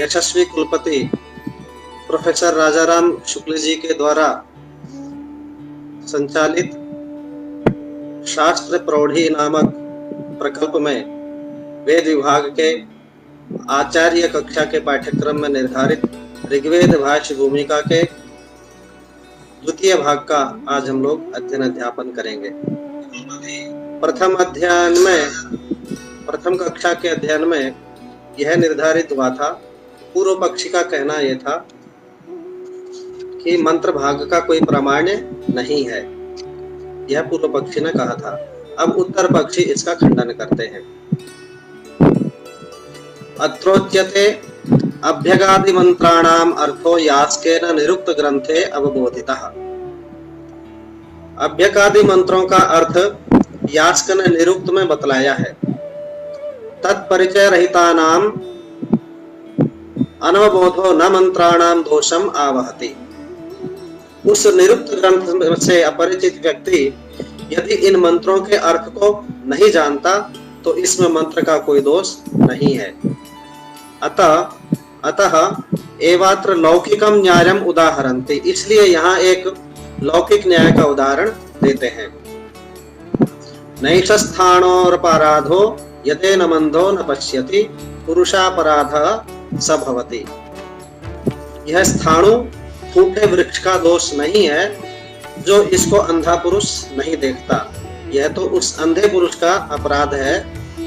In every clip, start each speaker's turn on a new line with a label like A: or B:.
A: यशस्वी कुलपति प्रोफेसर राजाराम शुक्ल जी के द्वारा संचालित शास्त्र प्रौढ़ी नामक प्रकल्प में वेद विभाग के आचार्य कक्षा के पाठ्यक्रम में निर्धारित ऋग्वेद भाष्य भूमिका के द्वितीय भाग का आज हम लोग अध्ययन अध्यापन करेंगे। प्रथम कक्षा के अध्ययन में यह निर्धारित हुआ था, पूर्व पक्षी का कहना यह था कि मंत्र भाग का कोई प्रामाण्य नहीं है, यह पूर्व पक्षी ने कहा था। अब उत्तर पक्षी इसका खंडन करते हैं। अत्रोच्यते अभ्यगादि मंत्राणाम अर्थो यास्केन निरुक्त ग्रंथे अवबोधितः। अभ्यगादि मंत्रों का अर्थ यास्क ने निरुक्त में बतलाया है। तत्परिचय रहितानाम अनवबोधो न मंत्राणाम दोषम आवहति। उस निरुक्त ग्रंथ से अपरिचित व्यक्ति यदि इन मंत्रों के अर्थ को नहीं जानता तो इसमें मंत्र का कोई दोष नहीं है। अतः एवात्र लौकिकम न्यायम उदाहरन्ति। इसलिए यहाँ एक लौकिक न्याय का उदाहरण देते हैं। नैषस्थाणोरपराधो यतेन मंदो न पश्यति पुरुषापराधः स भवति। यह स्थाणु फूटे वृक्ष का दोष नहीं है जो इसको अंधा पुरुष नहीं देखता, यह तो उस अंधे पुरुष का अपराध है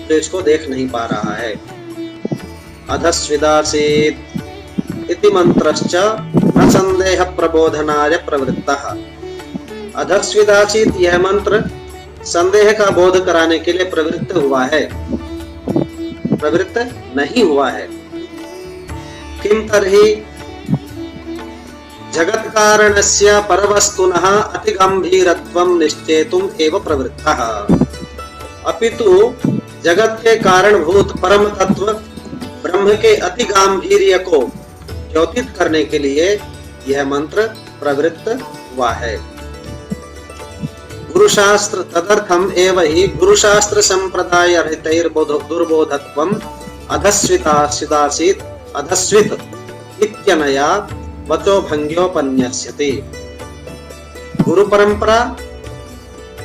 A: जो इसको देख नहीं पा रहा है। अधस्विदासीत् इति मंत्रश्च न संदेह प्रबोधनाय प्रवृत्तः। अधस्विदासीत् यह मंत्र संदेह का बोध कराने के लिए प्रवृत्त हुआ है, प्रवृत्त नहीं हुआ है। किम तर्हि जगत कारणस्य परवस्तुनः अतिगंभीरत्वं निश्चेतुम् एव प्रवृत्तः। अपितु जगत के कारणभूत परम तत्व ब्रह्म के अति गांभीर्य को द्योतित करने के लिए यह मंत्र प्रवृत्त हुआ है। गुरुशास्त्र तदर्थम एव हि गुरुशास्त्र संप्रदाय दुर्बोधत्वम् अधस्वितासीत् अधस्वित इत्यनया वचो भंग्योपन्यस्यति। गुरु परंपरा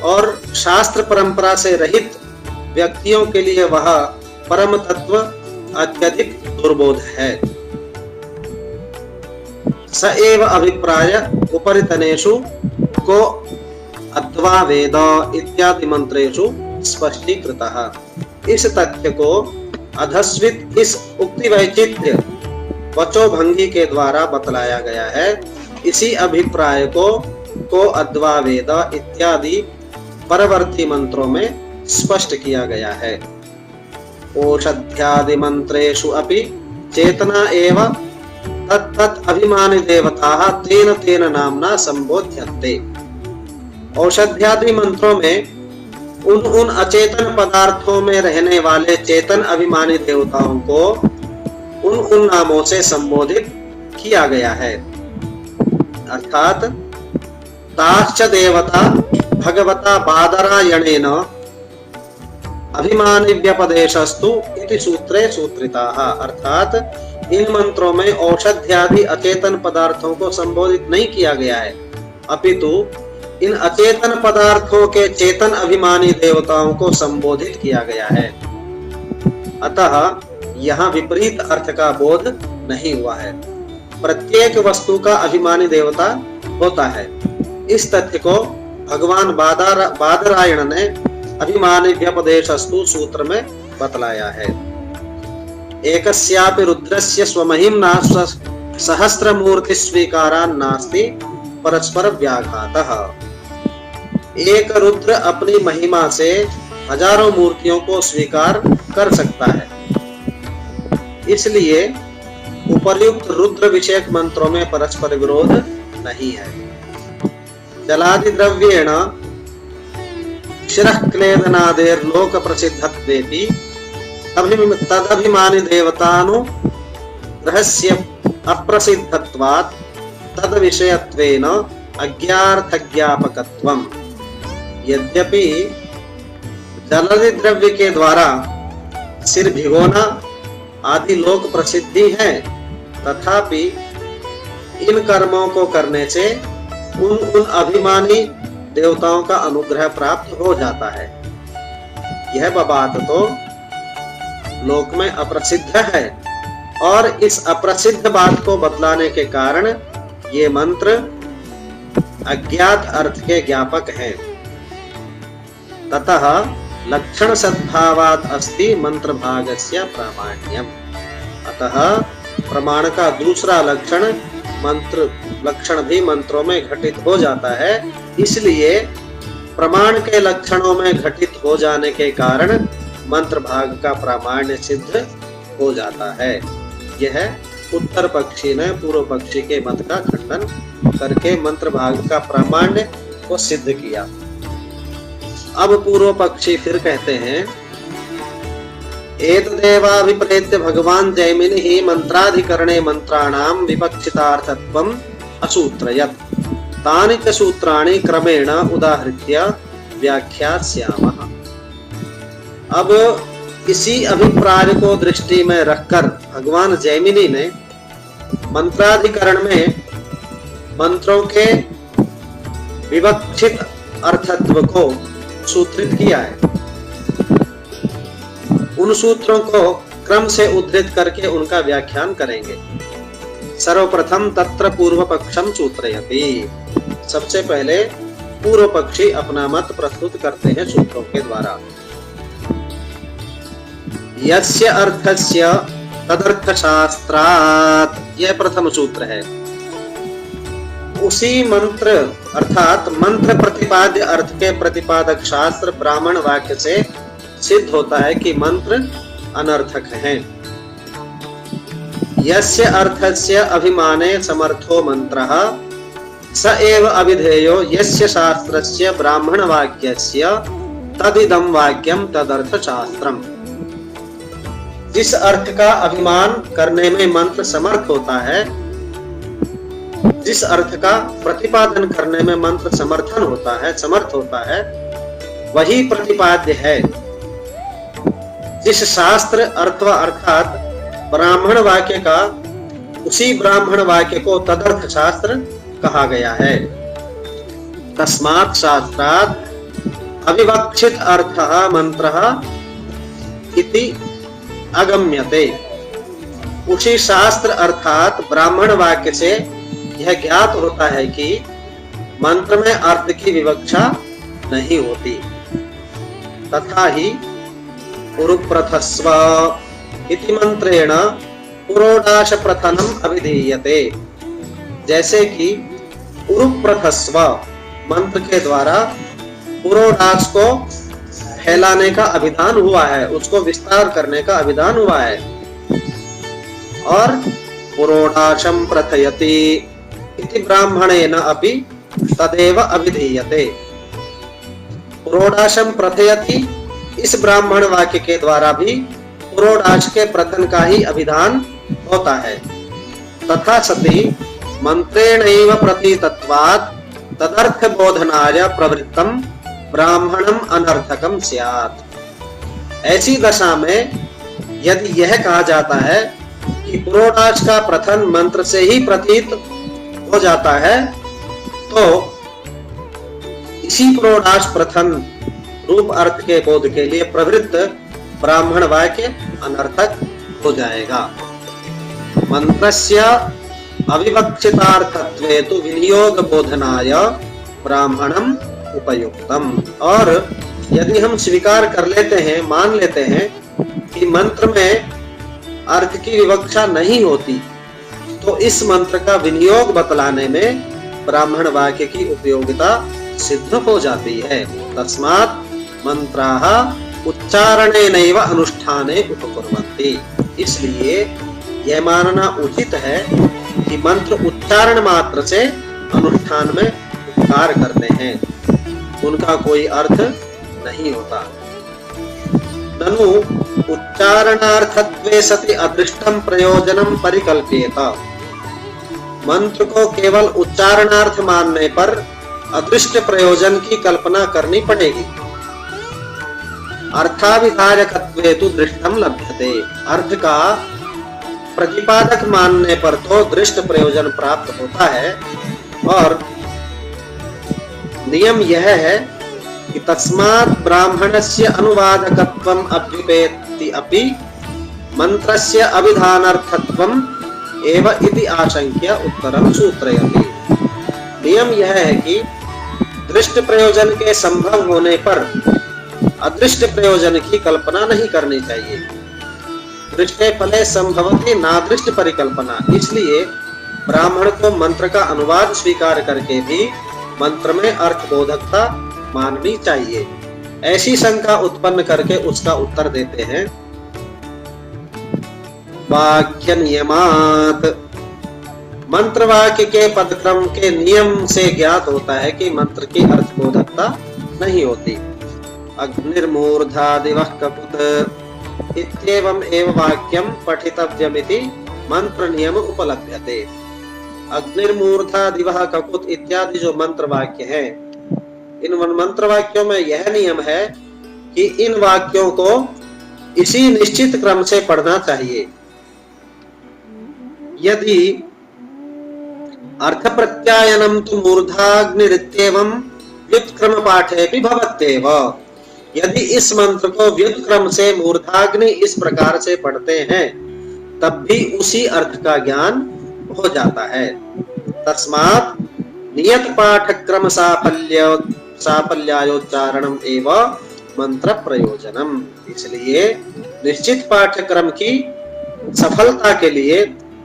A: और शास्त्र परंपरा से रहित व्यक्तियों के लिए वह परम तत्व अत्यधिक दुर्बोध है। स एव अभिप्राय उपरितनेषु को अद्वा वेद इत्यादि मंत्रेषु स्पष्टीकृतः। इस तथ्य को अधस्वित इस उक्ति वैचित्र्य वचो भंगी के द्वारा बतलाया गया है। इसी अभिप्राय को अद्वा वेद इत्यादि परवर्ती मंत्रों में स्पष्ट किया गया है। औषध्यादि मंत्रेषु अपि चेतना एव तत्तत् अभिमानी देवताः तेन तेन नामना संबोध्यन्ते। औषध्यादि मंत्रों में उन अचेतन पदार्थों में रहने वाले चेतन अभिमानी देवताओं को उन नामों से संबोधित किया गया है। अर्थात ताश्च देवता भगवता बादरायणेन अभिमानी व्यपदेशस्तु इति सूत्रे सूत्रिताः। अर्थात इन मंत्रों में औषध्यादि अचेतन पदार्थों को संबोधित नहीं किया गया है, अपितु इन अचेतन पदार्थों के चेतन अभिमानी देवताओं को संबोधित किया गया है। अतः यहाँ विपरीत अर्थ का बोध नहीं हुआ है। प्रत्येक वस्तु का अभिमानी देवता होता है। इस तथ्य को भगवान बादरायण ने अभिमानी व्यपदेशस्तु सूत्र में बतलाया है। एकस्यापि रुद्रस्य स्वमहिम्ना सहस्रमूर्ति स्वीकारान् नास्ति परस्पर व्याघातः। एक रुद्र अपनी महिमा से हजारों मूर्तियों को स्वीकार कर सकता है, इसलिए उपर्युक्त रुद्र विषयक मंत्रों में परस्पर विरोध नहीं है। जलादि द्रव्येण शिरः क्लेदनादेर्लोक प्रसिद्धत्वेपि तदभिमानी देवतानु रहस्य अप्रसिद्धत्वात् तद विषयत्वेन अज्ञार्थज्ञापकत्वम्। यद्यपि जलादि द्रव्य के द्वारा सिर भिगोना आदि लोक प्रसिद्धि है, तथापि इन कर्मों को करने से उन अभिमानी देवताओं का अनुग्रह प्राप्त हो जाता है। यह बात तो लोक में अप्रसिद्ध है और इस अप्रसिद्ध बात को बतलाने के कारण ये मंत्र अज्ञात अर्थ के ज्ञापक हैं। ततः लक्षण सद्भावात् अस्ति मंत्र भागस्य प्रामाण्यम। अतः प्रमाण का दूसरा लक्षण मंत्र लक्षण भी मंत्रों में घटित हो जाता है, इसलिए प्रमाण के लक्षणों में घटित हो जाने के कारण मंत्र भाग का प्रामाण्य सिद्ध हो जाता है। यह उत्तर पक्षी ने पूर्व पक्षी के मत का खंडन करके मंत्र भाग का प्रामाण्य को सिद्ध किया। अब पूर्व पक्षी फिर कहते हैं, एतदेवाभिप्रेत्य भगवान जैमिनिः मंत्राधिकरणे मंत्राणाम विपक्षितार्थत्वम् असूत्रयत्। तानि च सूत्राणि क्रमेण उदाहृत्य व्याख्यास्यामः। अब इसी अभिप्राय को दृष्टि में रखकर भगवान जैमिनी ने मंत्राधिकरण में मंत्रों के विवक्षित अर्थत्व को सूत्रित किया है। उन सूत्रों को क्रम से उद्धृत करके उनका व्याख्यान करेंगे। सर्वप्रथम तत्र पूर्व पक्षम सूत्रयति। सबसे पहले पूर्व पक्षी अपना मत प्रस्तुत करते हैं सूत्रों के द्वारा। यस्य अर्थस्य तदर्थशास्त्रात्, यह प्रथम सूत्र है। उसी मंत्र अर्थात मंत्र प्रतिपाद्य अर्थ के प्रतिपादक शास्त्र ब्राह्मण वाक्य से सिद्ध होता है कि मंत्र अनर्थक हैं। यस्य अर्थस्य अभिमाने समर्थो मंत्रः स एव अभिधेयो यस्य शास्त्रस्य ब्राह्मण वाक्यस्य तदिदं वाक्यम तदर्थ शास्त्रम। जिस अर्थ का अभिमान करने में मंत्र समर्थ होता है, जिस अर्थ का प्रतिपादन करने में मंत्र समर्थ होता है, वही प्रतिपाद्य है। जिस शास्त्र अर्थवा अर्थात ब्राह्मण वाक्य का, उसी ब्राह्मण वाक्य को तदर्थ शास्त्र कहा गया है। तस्मात् शास्त्रात् अविवक्षित अर्थः मंत्रः इति अगम्यते। उसी शास्त्र अर्थात ब्राह्मण वाक्य से यह ज्ञात होता है कि मंत्र में अर्थ की विवक्षा नहीं होती। तथा ही उरुप्रथस्व इति मंत्रेण पुरोडाश प्रथनम अभिधीयते। जैसे कि उरुप्रथस्व मंत्र के द्वारा पुरोडाश को फैलाने का अभिधान हुआ है, उसको विस्तार करने का अभिधान हुआ है। और पुरोडाशम प्रथयति इति ब्राह्मणेन अपि तदेव अभिधीयते। पुरोडाशम प्रथयति, इस ब्राह्मण वाक्य के द्वारा भी पुरोडाश के प्रथन का ही अभिधान होता है। तथा सति मंत्रेणैव प्रतीतत्वात् तदर्थ बोधनाय प्रवृत्तम ब्राह्मणम अनर्थकम स्यात्। ऐसी दशा में यदि यह कहा जाता है कि पुरोडाश का प्रथन मंत्र से ही प्रतीत हो जाता है, तो इसी पुरोडाश प्रथन रूप अर्थ के बोध के लिए प्रवृत्त ब्राह्मण वाक्य अनर्थक हो जाएगा। मंत्रस्य अविवक्षितार्थत्वे तु विनियोग बोधनाय ब्राह्मणम उपयुक्तम। और यदि हम स्वीकार कर लेते हैं, मान लेते हैं कि मंत्र में अर्थ की विवक्षा नहीं होती, तो इस मंत्र का विनियोग बतलाने में ब्राह्मण वाक्य की उपयोगिता सिद्ध हो जाती है। तस्मात् मंत्राः उच्चारणेनैव अनुष्ठाने उपकुर्वन्ति। इसलिए यह मानना उचित है कि मंत्र उच्चारण मात्र से अनुष्ठान में उपकार करते हैं, उनका कोई अर्थ नहीं होता। ननु उच्चारणार्थत्वे सति अदृष्टम प्रयोजनम परिकल्प्येत। मंत्र को केवल उच्चारणार्थ मानने पर अदृष्ट प्रयोजन की कल्पना करनी पड़ेगी। अर्थाविधायकत्वे तु दृष्टम लभ्यते। अर्थ का प्रतिपादक मानने पर तो दृष्ट प्रयोजन प्राप्त होता है, और नियम यह है कि तस्मात् ब्राह्मणस्य अनुवादकत्वम् अभ्युपेति अपि मंत्रस्य अभिधानार्थत्वम् एव इति आशंक्य उत्तरं सूत्रयति। नियम यह है कि दृष्ट प्रयोजन के संभव होने पर अदृष्ट प्रयोजन की कल्पना नहीं करनी चाहिए। दृष्टे फले संभवति नादृष्ट परिकल्पना। इसलिए ब्राह्मण को मंत्र का अनुवाद स्वीकार करके भी मंत्र में अर्थबोधकता माननी चाहिए। ऐसी शंका उत्पन्न करके उसका उत्तर देते हैं, वाक्य नियमात। मंत्र वाक्य के पदक्रम के नियम से ज्ञात होता है कि मंत्र की अर्थबोधकता नहीं होती। अग्निर्मूर्धा दिवः कपुत इत्येवम् एव वाक्यं पठितव्यमिति मंत्र नियम उपलभ्यते। अग्निर्मूर्धा दिवः ककुत इत्यादि जो मंत्र वाक्य है, इन मंत्र वाक्यों में यह नियम है कि इन वाक्यों को इसी निश्चित क्रम से पढ़ना चाहिए। यदि अर्थ प्रत्यायनम तु मूर्धाग्निरित्येवं व्युत्क्रम पाठेपि भवत्येव। यदि इस मंत्र को व्युत्क्रम से मूर्धाग्नि इस प्रकार से पढ़ते हैं तब भी उसी अर्थ का ज्ञान हो जाता है। तस्मात् नियत पाठक्रम साफल्यायोच्चारणम एव मंत्र प्रयोजनम। इसलिए निश्चित पाठ्यक्रम की सफलता के लिए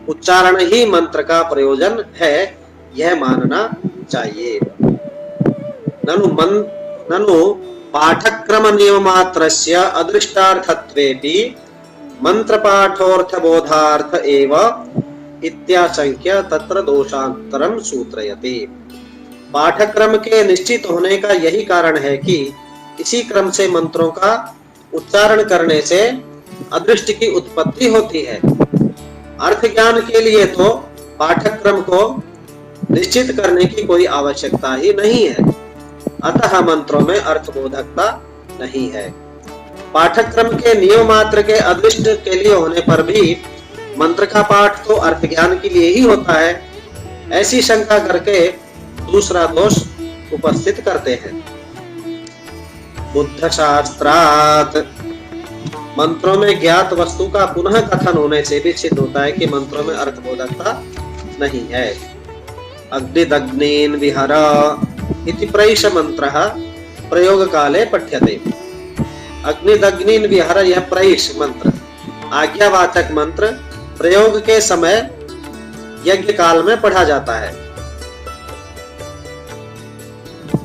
A: उच्चारण ही मंत्र का प्रयोजन है, यह मानना चाहिए। ननु पाठक्रम नियममात्रस्य अदृष्टार्थत्वेपि मंत्र पाठोर्थ बोधार्थ एव इत्याशंक्य तत्र दोषांतरम सूत्रयति। पाठक्रम के निश्चित होने का यही कारण है कि इसी क्रम से मंत्रों का उच्चारण करने से अदृष्ट की उत्पत्ति होती है। अर्थ ज्ञान के लिए तो पाठक्रम को निश्चित करने की कोई आवश्यकता ही नहीं है, अतः मंत्रों में अर्थबोधकता नहीं है। पाठक्रम के नियम मात्र के अदृष्ट के लिए होने पर भी मंत्र का पाठ तो अर्थ ज्ञान के लिए ही होता है, ऐसी शंका करके दूसरा दोष उपस्थित करते हैं। बुद्ध शास्त्रात्। मंत्रों में ज्ञात वस्तु का पुनः कथन होने से भी सिद्ध होता है कि मंत्रों में अर्थबोधकता नहीं है। अग्निदग्नीन् विहर इति प्रैष मंत्रः प्रयोग काले पठ्यते। अग्निदग्नीन् विहर, यह प्रैष मंत्र आज्ञावाचक मंत्र प्रयोग के समय यज्ञ काल में पढ़ा जाता है।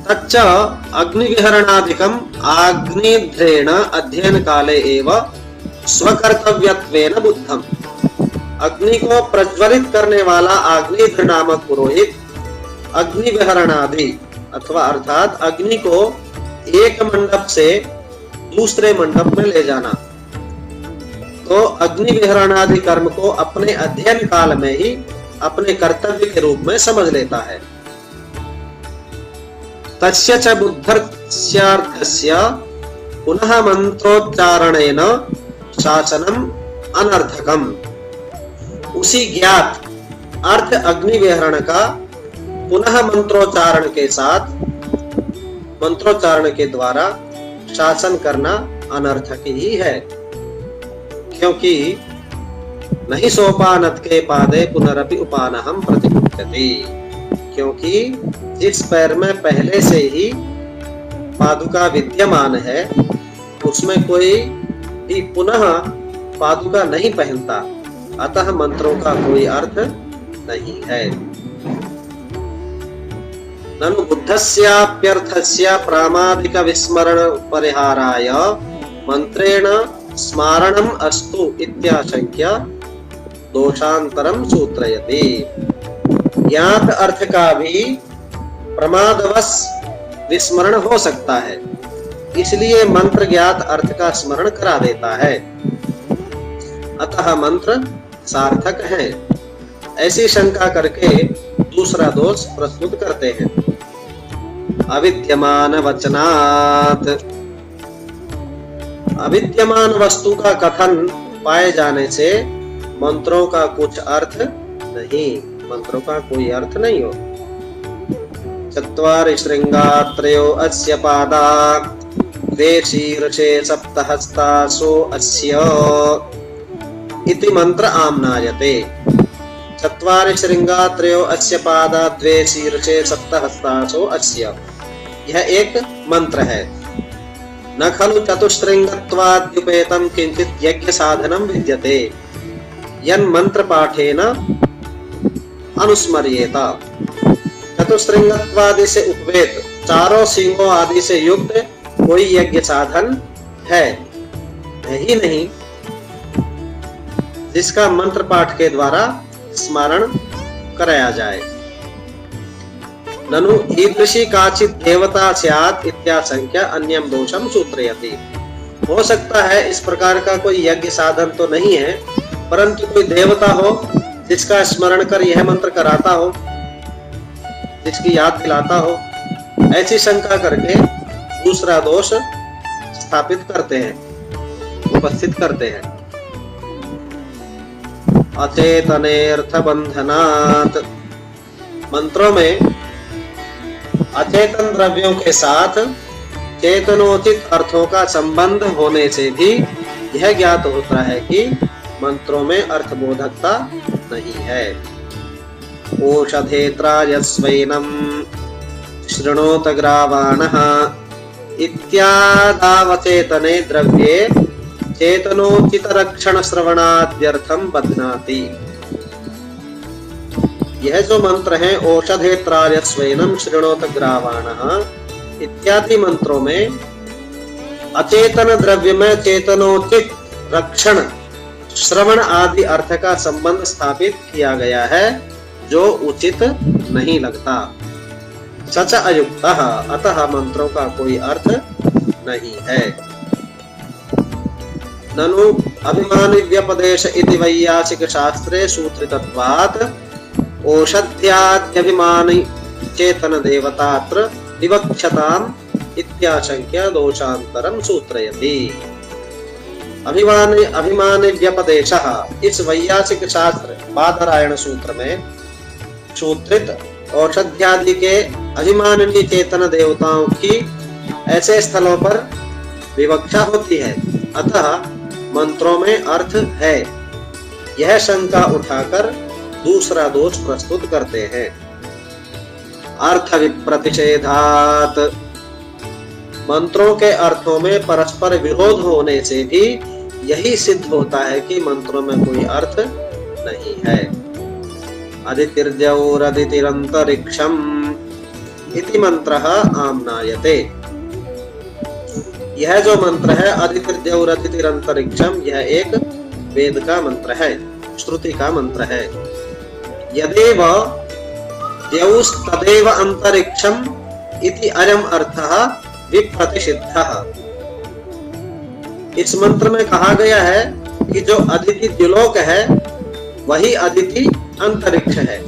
A: तच्च अग्निविहरणादिकम् आग्निध्रेण अध्ययन काले एव स्वकर्तव्यत्वेन बुद्धम्। अग्नि को प्रज्वलित करने वाला अग्निध्र नामक पुरोहित अग्निविहरणादि अथवा अर्थात अग्नि को एक मंडप से दूसरे मंडप में ले जाना, तो अग्निविहरणादि कर्म को अपने अध्ययन काल में ही अपने कर्तव्य के रूप में समझ लेता है। तस्य च बुद्धस्यार्थस्य पुनः मंत्रोच्चारणेन शासनम अनर्थकम। उसी ज्ञात अर्थ अग्निविहरण का पुनः मंत्रोच्चारण के साथ मंत्रोच्चारण के द्वारा शासन करना अनर्थक ही है, क्योंकि नहीं सोपानत के पादे पुनरपि उपानहम प्रतिमुच्यते। क्योंकि जिस पैर में पहले से ही पादुका विद्यमान है उसमें कोई भी पुनः पादुका नहीं पहनता, अतः मंत्रों का कोई अर्थ नहीं है। ननु बुद्धस्याप्यर्थस्य प्रामादिक विस्मरण परिहाराय मंत्रेण स्मारणम अस्तु इत्याशंक्य दोषांतरम सूत्रयति। ज्ञात अर्थ का भी प्रमादवश विस्मरण हो सकता है, इसलिए मंत्र ज्ञात अर्थ का स्मरण करा देता है, अतः मंत्र सार्थक है। ऐसी शंका करके दूसरा दोष प्रस्तुत करते हैं। अविद्यमान वचनात्। अविद्यमान वस्तु का कथन पाए जाने से मंत्रों का कुछ अर्थ नहीं, मंत्रों का कोई अर्थ नहीं हो। चत्वारि श्रृंगा त्रयो अस्य पादा द्वे शीर्षे सप्तहस्तासो अस्य इति मंत्र आम्नायते। चत्वारि श्रृंगा त्रयो अस्य पादा द्वे शीर्षे सप्तहस्तासो अस्य, यह एक मंत्र है। न खलु चतुश्रृंगत्वाद्युपेतं किंचित् यज्ञ साधनं विद्यते यन्मंत्र पाठेन अनुस्मर्येत। चतुश्रृंगत्वादि से उपवेत चारों सिंहों आदि से युक्त कोई यज्ञ साधन है ही नहीं जिसका मंत्र पाठ के द्वारा स्मरण कराया जाए। ननु ईदृशी काचित् देवता स्यात् इत्याशंक्य अन्यम दोषम सूत्रयति। हो सकता है इस प्रकार का कोई यज्ञ साधन तो नहीं है, परंतु कोई देवता हो जिसका स्मरण कर यह मंत्र कराता हो, जिसकी याद दिलाता हो, ऐसी शंका करके दूसरा दोष स्थापित करते हैं, उपस्थित करते हैं। अचेतनेऽर्थ बंधनात्, मंत्रों में अचेतन द्रव्यों के साथ चेतनोचित अर्थों का संबंध होने से भी यह ज्ञात होता है कि मंत्रों में अर्थबोधकता नहीं है। ओषधेत्रायस्वैनं शृणोत ग्रावाणः इत्यादावचेतने द्रव्ये चेतनोचित रक्षण श्रवणाद्यर्थम बध्नाति। यह जो मंत्र है ओषधेत्रायस्वैनं शृणोत ग्रावाणः इत्यादि मंत्रों में अचेतन द्रव्य में चेतनोचित रक्षण श्रवण आदि अर्थ का संबंध स्थापित किया गया है, जो उचित नहीं लगता। सच अयुक्तः, अतः मंत्रों का कोई अर्थ नहीं है। ननु अभिमानि व्यपदेश इति वैयासिक शास्त्रे सूत्रितत्वात् औषध्याद्यभिमानि चेतन देवतात्र विवक्षताम् इत्याशंक्य दोषांतरम सूत्रयति। अभिमानि व्यपदेशः, इस वैयासिक शास्त्र बादरायण सूत्र में सूत्रित औषध्यादि के अभिमानिनी चेतन देवताओं की ऐसे स्थलों पर विवक्षा होती है, अतः मंत्रों में अर्थ है, यह शंका उठाकर दूसरा दोष प्रस्तुत करते हैं। अर्थ विप्रतिषेधात्, मंत्रों के अर्थों में परस्पर विरोध होने से भी यही सिद्ध होता है कि मंत्रों में कोई अर्थ नहीं है। अदितिर्द्यौरदितिरंतरिक्षम इति मंत्रः आम्नायते। यह जो मंत्र है अदितिर्द्यौरदितिरंतरिक्षम, यह एक वेद का मंत्र है, श्रुति का मंत्र है। यदेव द्यौस्तदेव अंतरिक्षम इति अयम अर्थः विप्रतिषिद्धः। इस मंत्र में कहा गया है कि जो अदिति द्युलोक है वही अदिति अंतरिक्ष है।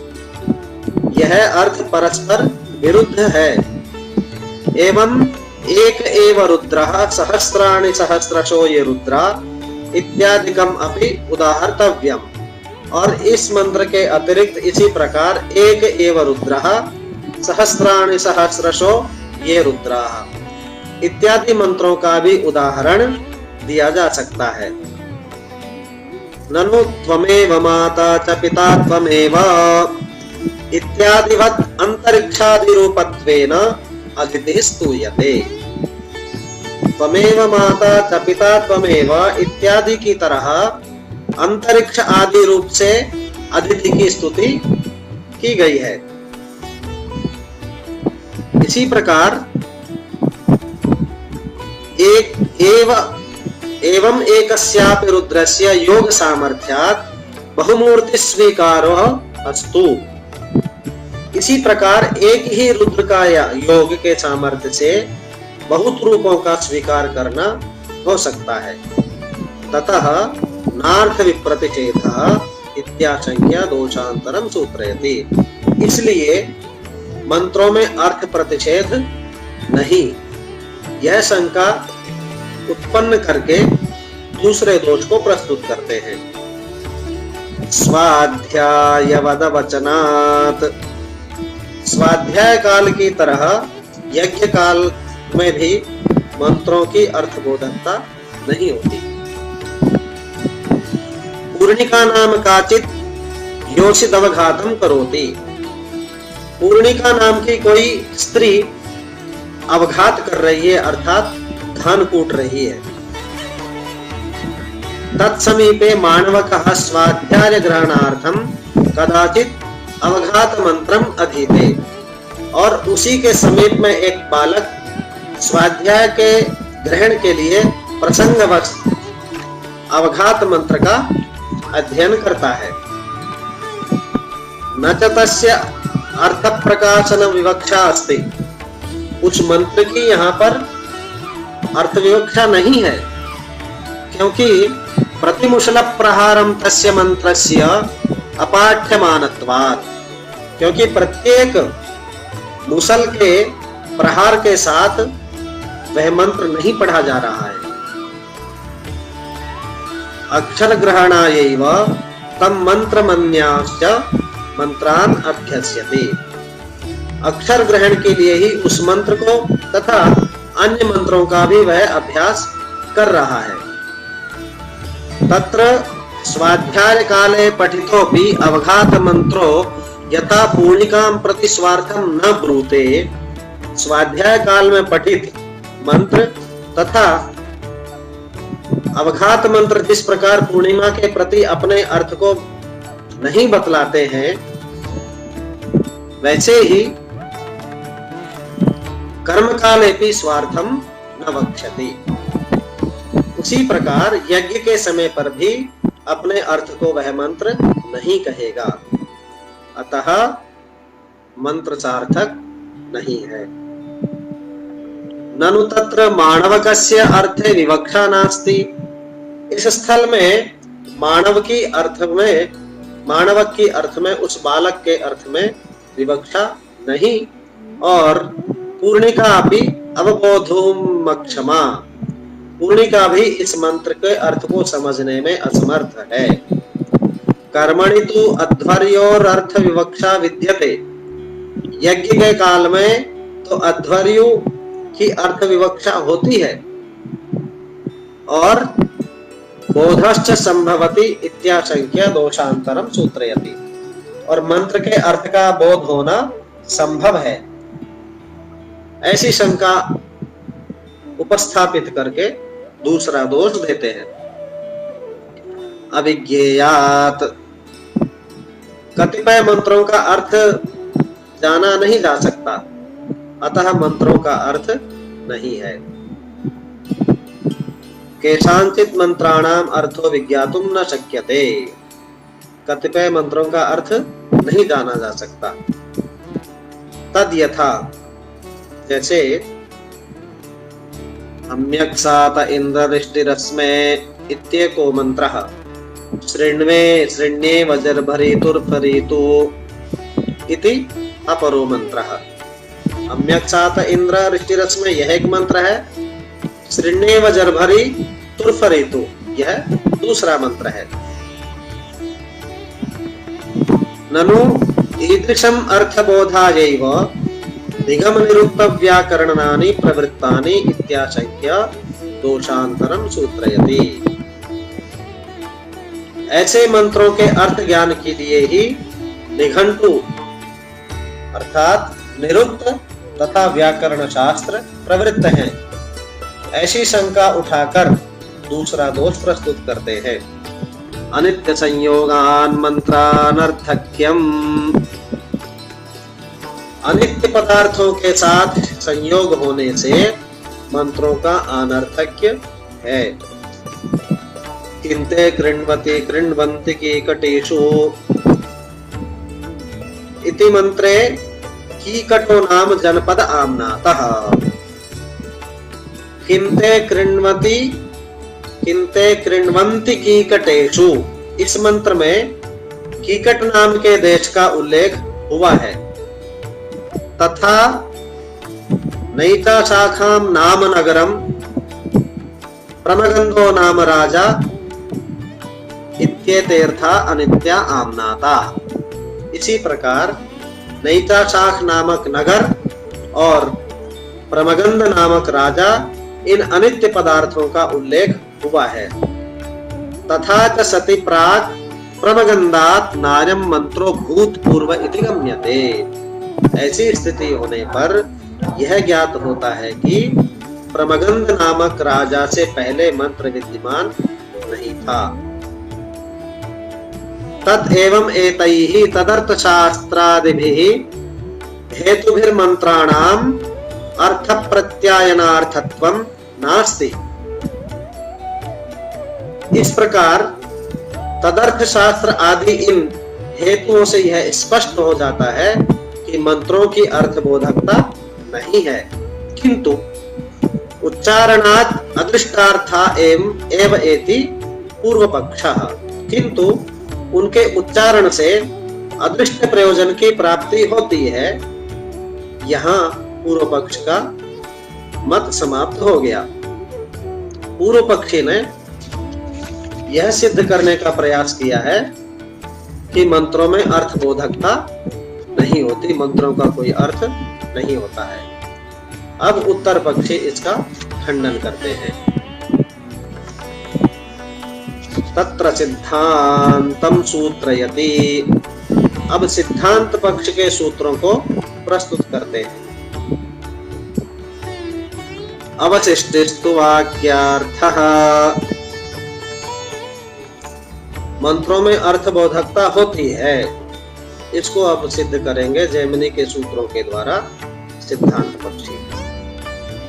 A: यह अर्थ परस्पर विरुद्ध है। एवं एक एव रुद्रः सहस्राणि सहस्रशो ये रुद्रा इत्यादिकम अपि उदाहर्तव्यम। और इस मंत्र के अतिरिक्त इसी प्रकार एक एव रुद्रः सहस्राणि सहस्रशो ये रुद्राः इत्यादि मंत्रों का भी उदाहरण दिया जा सकता है। ननु त्वमेव माता च पिता त्वमेव इत्यादिवत् अंतरिक्षादि रूपत्वेन अदितिः स्तूयते। त्वमेव माता च पिता त्वमेव इत्यादि की तरह अंतरिक्ष आदि रूप से अदिति की स्तुति की गई है। इसी प्रकार एवं एकस्यापि रुद्रस्य योग सामर्थ्यात् बहुमूर्ति स्वीकारो अस्तु। इसी प्रकार एक ही रुद्र का योग के सामर्थ्य से बहुत रूपों का स्वीकार करना हो सकता है। ततः नार्थ विप्रतिषेधः इत्याशंक्य दोषांतरम सूत्रयति। इसलिए मंत्रों में अर्थ प्रतिषेध नहीं, यह शंका उत्पन्न करके दूसरे दोष को प्रस्तुत करते हैं। स्वाध्यायवद वचनात्। स्वाध्याय काल की तरह यज्ञ काल में भी मंत्रों की अर्थबोधकता नहीं होती। पूर्णिका नाम काचित योषित अवघातम करोति। पूर्णिका नाम की कोई स्त्री अवघात कर रही है, अर्थात धान कूट रही है। तत्समीपे माणवकः स्वाध्याय ग्रहणार्थम कदाचित अवघात मंत्रम अधीते। और उसी के समीप में एक बालक स्वाध्याय के ग्रहण के लिए प्रसंगवश अवघात मंत्र का अध्ययन करता है। न च तस्य अर्थ प्रकाशन विवक्षा अस्ति। उस मंत्र की यहाँ पर अर्थ विवक्षा नहीं है, क्योंकि प्रतिमुशल प्रहारम तस्य मंत्रस्य अपाठ्यमानत्वात्। क्योंकि प्रत्येक मुसल के प्रहार के साथ वह मंत्र नहीं पढ़ा जा रहा है। अक्षर ग्रहणायैव तम मंत्रमन्याश्च मंत्रान अभ्यस्यते। अक्षर ग्रहण के लिए ही उस मंत्र को तथा अन्य मंत्रों का भी वह अभ्यास कर रहा है। तत्र स्वाध्याय काले पठितोपि अवघात मंत्रो यथा पूर्णिकां प्रति स्वार्थं न ब्रूते। स्वाध्याय काल में पठित मंत्र तथा अवघात मंत्र जिस प्रकार पूर्णिमा के प्रति अपने अर्थ को नहीं बतलाते हैं, वैसे ही कर्म काले भी स्वार्थम न वक्ष्यति। उसी प्रकार यज्ञ के समय पर भी अपने अर्थ को वह मंत्र नहीं कहेगा, अतः मंत्र सार्थक नहीं है। ननु तत्र माणवकस्य अर्थे विवक्षा नास्ति। इस स्थल में मानवक की अर्थ में उस बालक के अर्थ में विवक्षा नहीं, और पूर्णिका भी अवबोधुमक्षमा। पूर्णिका भी इस मंत्र के अर्थ को समझने में असमर्थ है। कर्मणि तु अध्वर्योर अर्थ विवक्षा विद्यते। यज्ञ के काल में तो अध्वर्यु की अर्थ विवक्षा होती है, और बोधश्च संभवति इत्याशंक्य दोषांतरम सूत्रयति। और मंत्र के अर्थ का बोध होना संभव है, ऐसी शंका उपस्थापित करके दूसरा दोष देते हैं। अविज्ञेयात्। कतिपय मंत्रों का अर्थ जाना नहीं जा सकता, अतः मंत्रों का अर्थ नहीं है। केषांचित् मंत्राणाम अर्थो विज्ञातुम न शक्यते। कतिपय मंत्रों का अर्थ नहीं जाना जा सकता। तद यथा, जैसे सम्यक् इंद्रदृष्टिरस्मे इत्येको मंत्रः शृण्वे वज्रभरीतुर्फरीतु इति अपरो मंत्रः। सम्यक् इंद्रदृष्टिरस्मे यह एक मंत्र है। शृण्वे वज्रभरी तुर्फरीतु यह दूसरा मंत्र है। ननु ईदृशम अर्थबोधायैव निगम निरुक्त व्याकरणानि प्रवृत्तानि इत्याशंक्य दोषांतरम सूत्रयति। ऐसे मंत्रों के अर्थ ज्ञान के लिए ही निघंटु अर्थात निरुक्त तथा व्याकरण शास्त्र प्रवृत्त हैं, ऐसी शंका उठाकर दूसरा दोष प्रस्तुत करते हैं। अनित्य संयोगान मंत्रानर्थक्यम। अनित्य पदार्थों के साथ संयोग होने से मंत्रों का अनर्थक्य है। किंते कृण्वति कृण्वन्ति कीकटेषु इति मंत्रे कीकटो नाम जनपद आम्नातः। किंते कृण्वन्ति कीकटेषु, इस मंत्र में कीकट नाम के देश का उल्लेख हुआ है। तथा नैता शाखाम नाम नगरम प्रमगंधो नाम राजा इत्येतेर्था अनित्या आमनाता। इसी प्रकार नैताशाख नामक नगर और प्रमगंध नामक राजा इन अनित्य पदार्थों का उल्लेख हुआ है। तथा च सति प्राग प्रमगंधात नार्यम मंत्रो भूतपूर्व इति गम्यते। ऐसी स्थिति होने पर यह ज्ञात होता है कि प्रमगंध नामक राजा से पहले मंत्र विद्यमान नहीं था। तत् एवं एतैहि तदर्थ शास्त्रादिभिः हेतुभिर्मन्त्राणाम् अर्थ प्रत्यायनार्थत्वं नास्ति। इस प्रकार तदर्थ शास्त्र आदि इन हेतुओं से यह स्पष्ट हो जाता है कि मंत्रों की अर्थबोधकता नहीं है, किंतु उच्चारणात् अदृष्टार्था एव एति पूर्व पक्षः। किंतु उनके उच्चारण से अदृष्ट प्रयोजन की प्राप्ति होती है। यहाँ पूर्व पक्ष का मत समाप्त हो गया। पूर्व पक्षी ने यह सिद्ध करने का प्रयास किया है कि मंत्रों में अर्थबोधकता नहीं होती, मंत्रों का कोई अर्थ नहीं होता है। अब उत्तर पक्षी इसका खंडन करते हैं। तत्र सिद्धांतम सूत्रयति। अब सिद्धांत पक्ष के सूत्रों को प्रस्तुत करते हैं। अवशिष्टिस्तु वाक्यार्थः। मंत्रों में अर्थबोधकता होती है, इसको अब सिद्ध करेंगे जैमिनी के सूत्रों के द्वारा सिद्धांत पक्षी।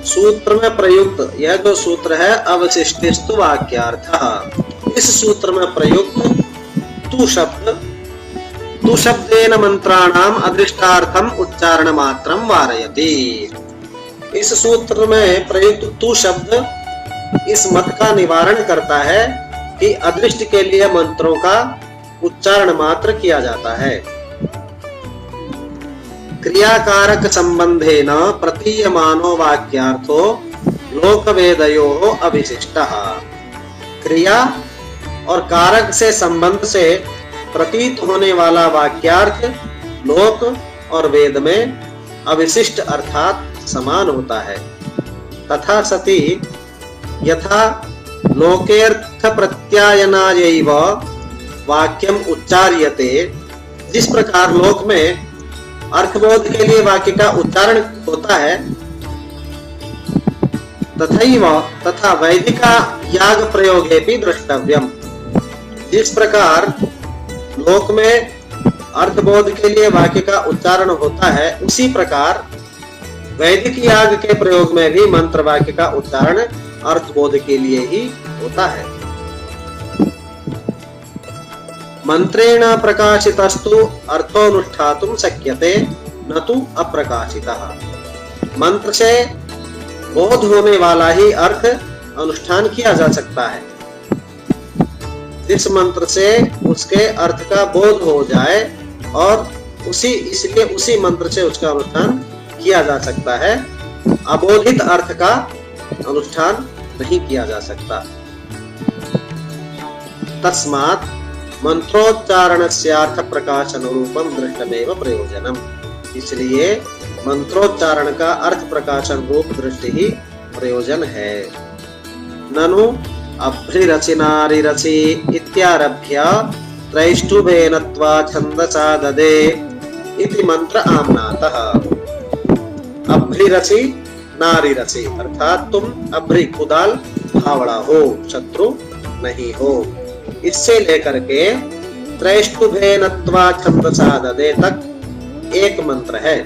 A: सूत्र में प्रयुक्त यह जो सूत्र है अवशिष्टिस्तु वाक्यार्थः, इस सूत्र में प्रयुक्त तु शब्देन मंत्राणाम अदृष्टार्थम उच्चारण मात्रम वारयति। इस सूत्र में प्रयुक्त तु शब्द इस मत का निवारण करता है कि अदृष्ट के लिए मंत्रों का उच्चारण मात्र किया जाता है। क्रियाकारक संबंधेन प्रतीयमानो वाक्यार्थो लोकवेदयोः अविशिष्टः। क्रिया और कारक से संबंध से प्रतीत होने वाला वाक्यार्थ लोक और वेद में अविशिष्ट अर्थात समान होता है। तथा सति यथा लोकेर्थ प्रत्यायनायैव वाक्यम उच्चार्यते, जिस प्रकार लोक में अर्थबोध के लिए वाक्य का उच्चारण होता है, तथा वैदिका याग प्रयोगे भी द्रष्टव्यम। जिस प्रकार लोक में अर्थबोध के लिए वाक्य का उच्चारण होता है, उसी प्रकार वैदिक याग के प्रयोग में भी मंत्र वाक्य का उच्चारण अर्थबोध के लिए ही होता है। मंत्रेण प्रकाशितस्तु अर्थोनुष्ठातुं शक्यते न तु अप्रकाशितः। मंत्र से बोध होने वाला ही अर्थ अनुष्ठान किया जा सकता है। जिस मंत्र से उसके अर्थ का बोध हो जाए और इसलिए उसी मंत्र से उसका अनुष्ठान किया जा सकता है, अबोधित अर्थ का अनुष्ठान नहीं किया जा सकता। तस्मात् मंत्रोच्चारणस्यार्थ प्रकाशन रूपम दृष्टमेव प्रयोजनम। इसलिए मंत्रोच्चारण का अर्थ प्रकाशन रूप दृष्टि ही प्रयोजन है। ननु अभ्रिरचि नारिरचि इत्यारभ्य त्रैष्टुभेनत्वा छन्दसा ददे इति मंत्र आम्नातः। अभ्रिरचि नारिरचि अर्थात तुम अभ्रि कुदाल फावड़ा हो, शत्रु नहीं हो। इससे लेकर के त्रैष्टुभेनत्वा छन्दसा ददे तक एक मंत्र है।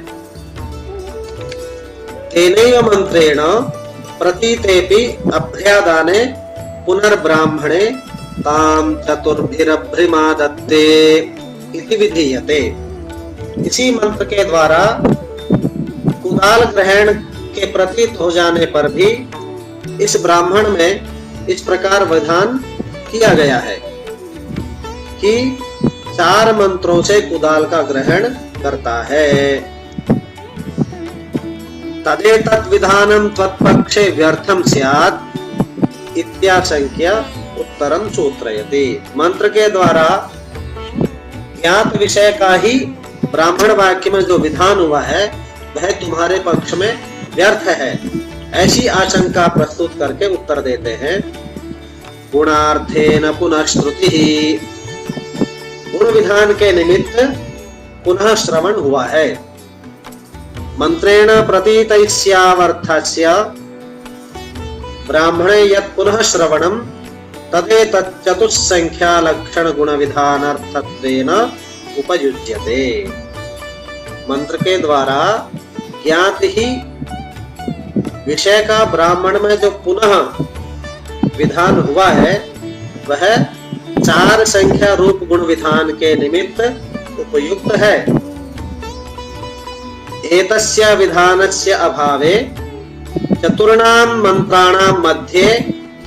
A: तेनैव मंत्रेण प्रतीतेपि अभ्र्यादाने पुनर्ब्राह्मणे ताम चतुर्भिरभ्रिमादत्ते इति विधीयते। इसी मंत्र के द्वारा कुदाल ग्रहण के प्रतीत हो जाने पर भी इस ब्राह्मण में इस प्रकार विधान किया गया है कि 4 मंत्रों से कुदाल का ग्रहण करता है। तदेतत् विधानम त्वत्पक्षे व्यर्थम स्यात् इत्याशंक्य उत्तरम सूत्रयति। मंत्र के द्वारा ज्ञात विषय का ही ब्राह्मण वाक्य में जो विधान हुआ है वह तुम्हारे पक्ष में व्यर्थ है, ऐसी आशंका प्रस्तुत करके उत्तर देते हैं। गुणार्थेन पुनः श्रुति, गुण विधान के निमित्त पुनः श्रवण हुआ है। मंत्रेण प्रतीतस्यावर्थस्य ब्राह्मणे यत् पुनः श्रवणम तदेतत् चतुस्संख्या लक्षण गुण विधानार्थत्वेन उपयुज्यते। मंत्र के द्वारा ज्ञात ही विषय का ब्राह्मण में जो पुनः विधान हुआ है वह 4 संख्या रूप गुण विधान के निमित्त उपयुक्त है। एतस्य विधानस्य अभावे चतुर्णां मंत्राणां मध्ये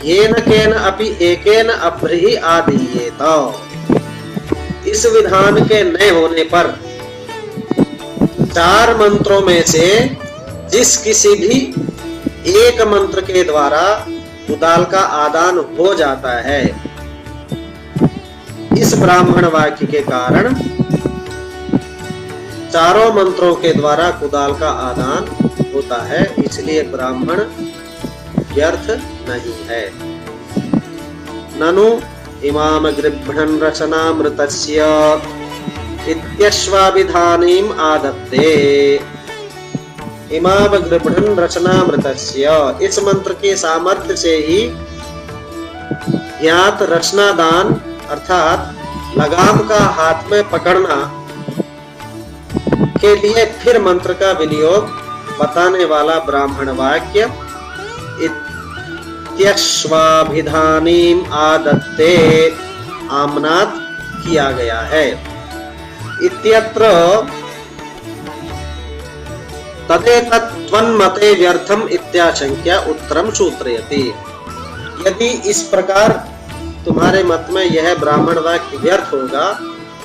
A: येन केन अपि एकेन अभ्रिहि आदीयेत। इस विधान के न होने पर 4 मंत्रों में से जिस किसी भी एक मंत्र के द्वारा कुदाल का आदान हो जाता है, इस ब्राह्मण वाक्य के कारण चारों मंत्रों के द्वारा कुदाल का आदान होता है, इसलिए ब्राह्मण व्यर्थ नहीं है। ननु इमाम गृभ्णन् रचनामृतस्य इत्यश्वाभिधानीम् आदत्ते। इमाम गृभ्णन् रचनामृतस्य, इस मंत्र के सामर्थ्य से ही ज्ञात रचनादान अर्थात लगाम का हाथ में पकड़ना के लिए फिर मंत्र का विनियोग बताने वाला ब्राह्मण वाक्य इत्यश्वाभिधानीम् आदत्ते आमनात किया गया है। इत्यत्र तदेतत्त्वन्मते व्यर्थम इत्याशंक्या उत्तरम सूत्रयति। यदि इस प्रकार तुम्हारे मत में यह ब्राह्मण वाक्य व्यर्थ होगा,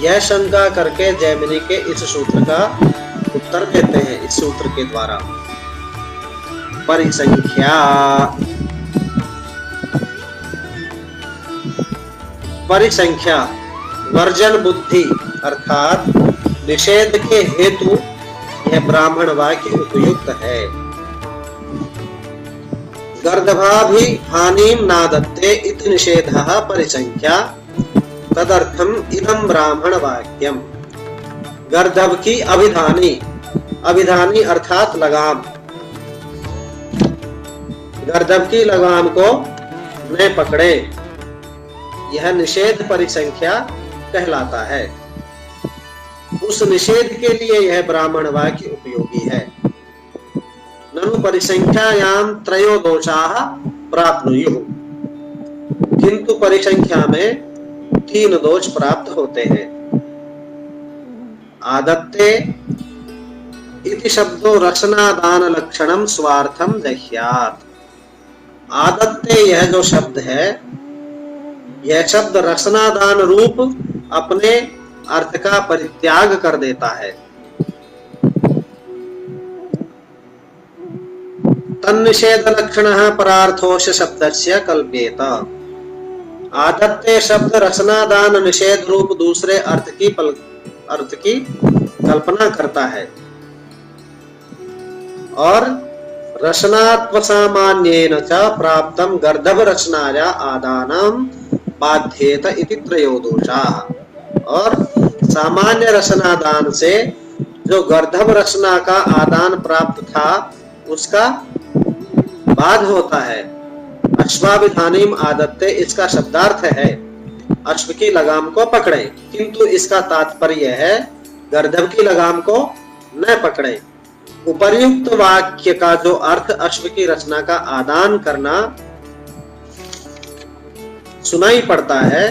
A: यह शंका करके जैमिनी के इस सूत्र का उत्तर देते हैं। इस सूत्र के द्वारा परिसंख्या, परिसंख्या वर्जन बुद्धि अर्थात निषेध के हेतु यह ब्राह्मण वाक्य उपयुक्त है। गर्दभाभि हानिम नादत्ते इति निषेधः परिसंख्या तदर्थम इदं ब्राह्मण वाक्यम। गर्दभ की अभिधानी, अभिधानी अर्थात लगाम, गर्दभ की लगाम को न पकड़े, यह निषेध परिसंख्या कहलाता है। उस निषेध के लिए यह ब्राह्मण वाक्य उपयोगी है। ननु परिसंख्यायां त्रयो दोषाः प्राप्नुयुः, किंतु परिसंख्या में 3 दोष प्राप्त होते हैं। आदत्ते इति शब्दो रचनादान लक्षणम स्वार्थम जह्यात्। आदत्ते यह जो शब्द है, यह शब्द रचनादान रूप अपने अर्थ का परित्याग कर देता है। तन्निषेध लक्षणः परार्थोश शब्दस्य कल्प्येत। आदत्ते शब्द रचनादान निषेध रूप दूसरे अर्थ की कल्पना करता है और रचनात्वसामान्येन च प्राप्तं गर्दभ रचनाया आदानं बाध्येत इति त्रयो दोषाः। और सामान्य रचनादान से जो गर्दभ रचना का आदान प्राप्त था उसका बाध होता है। अश्वाभिधानीम आदत्ते इसका शब्दार्थ है अश्व की लगाम को पकड़े, किंतु इसका तात्पर्य है गर्दभ की लगाम को न पकड़े। उपर्युक्त वाक्य का जो अर्थ अश्व की रचना का आदान करना सुनाई पड़ता है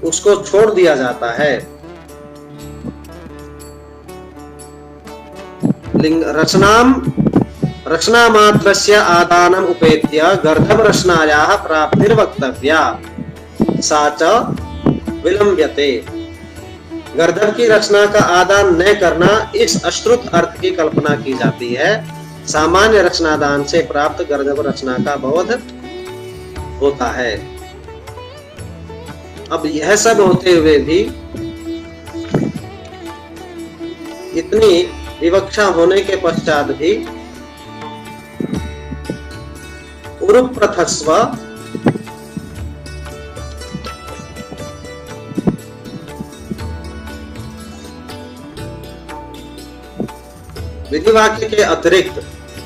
A: उसको छोड़ दिया जाता है। रचना मात्रस्य आदानम उपेत्य गर्दभ रचनायाः प्राप्तिर्वक्तव्या सा च विलंब्यते। गर्दभ की रचना का आदान न करना इस अश्रुत अर्थ की कल्पना की जाती है। सामान्य रचनादान से प्राप्त गर्दभ रचना का बोध होता है। अब यह सब होते हुए भी, इतनी विवक्षा होने के पश्चात भी उरुप्रथस्व विधिवाक्य के अतिरिक्त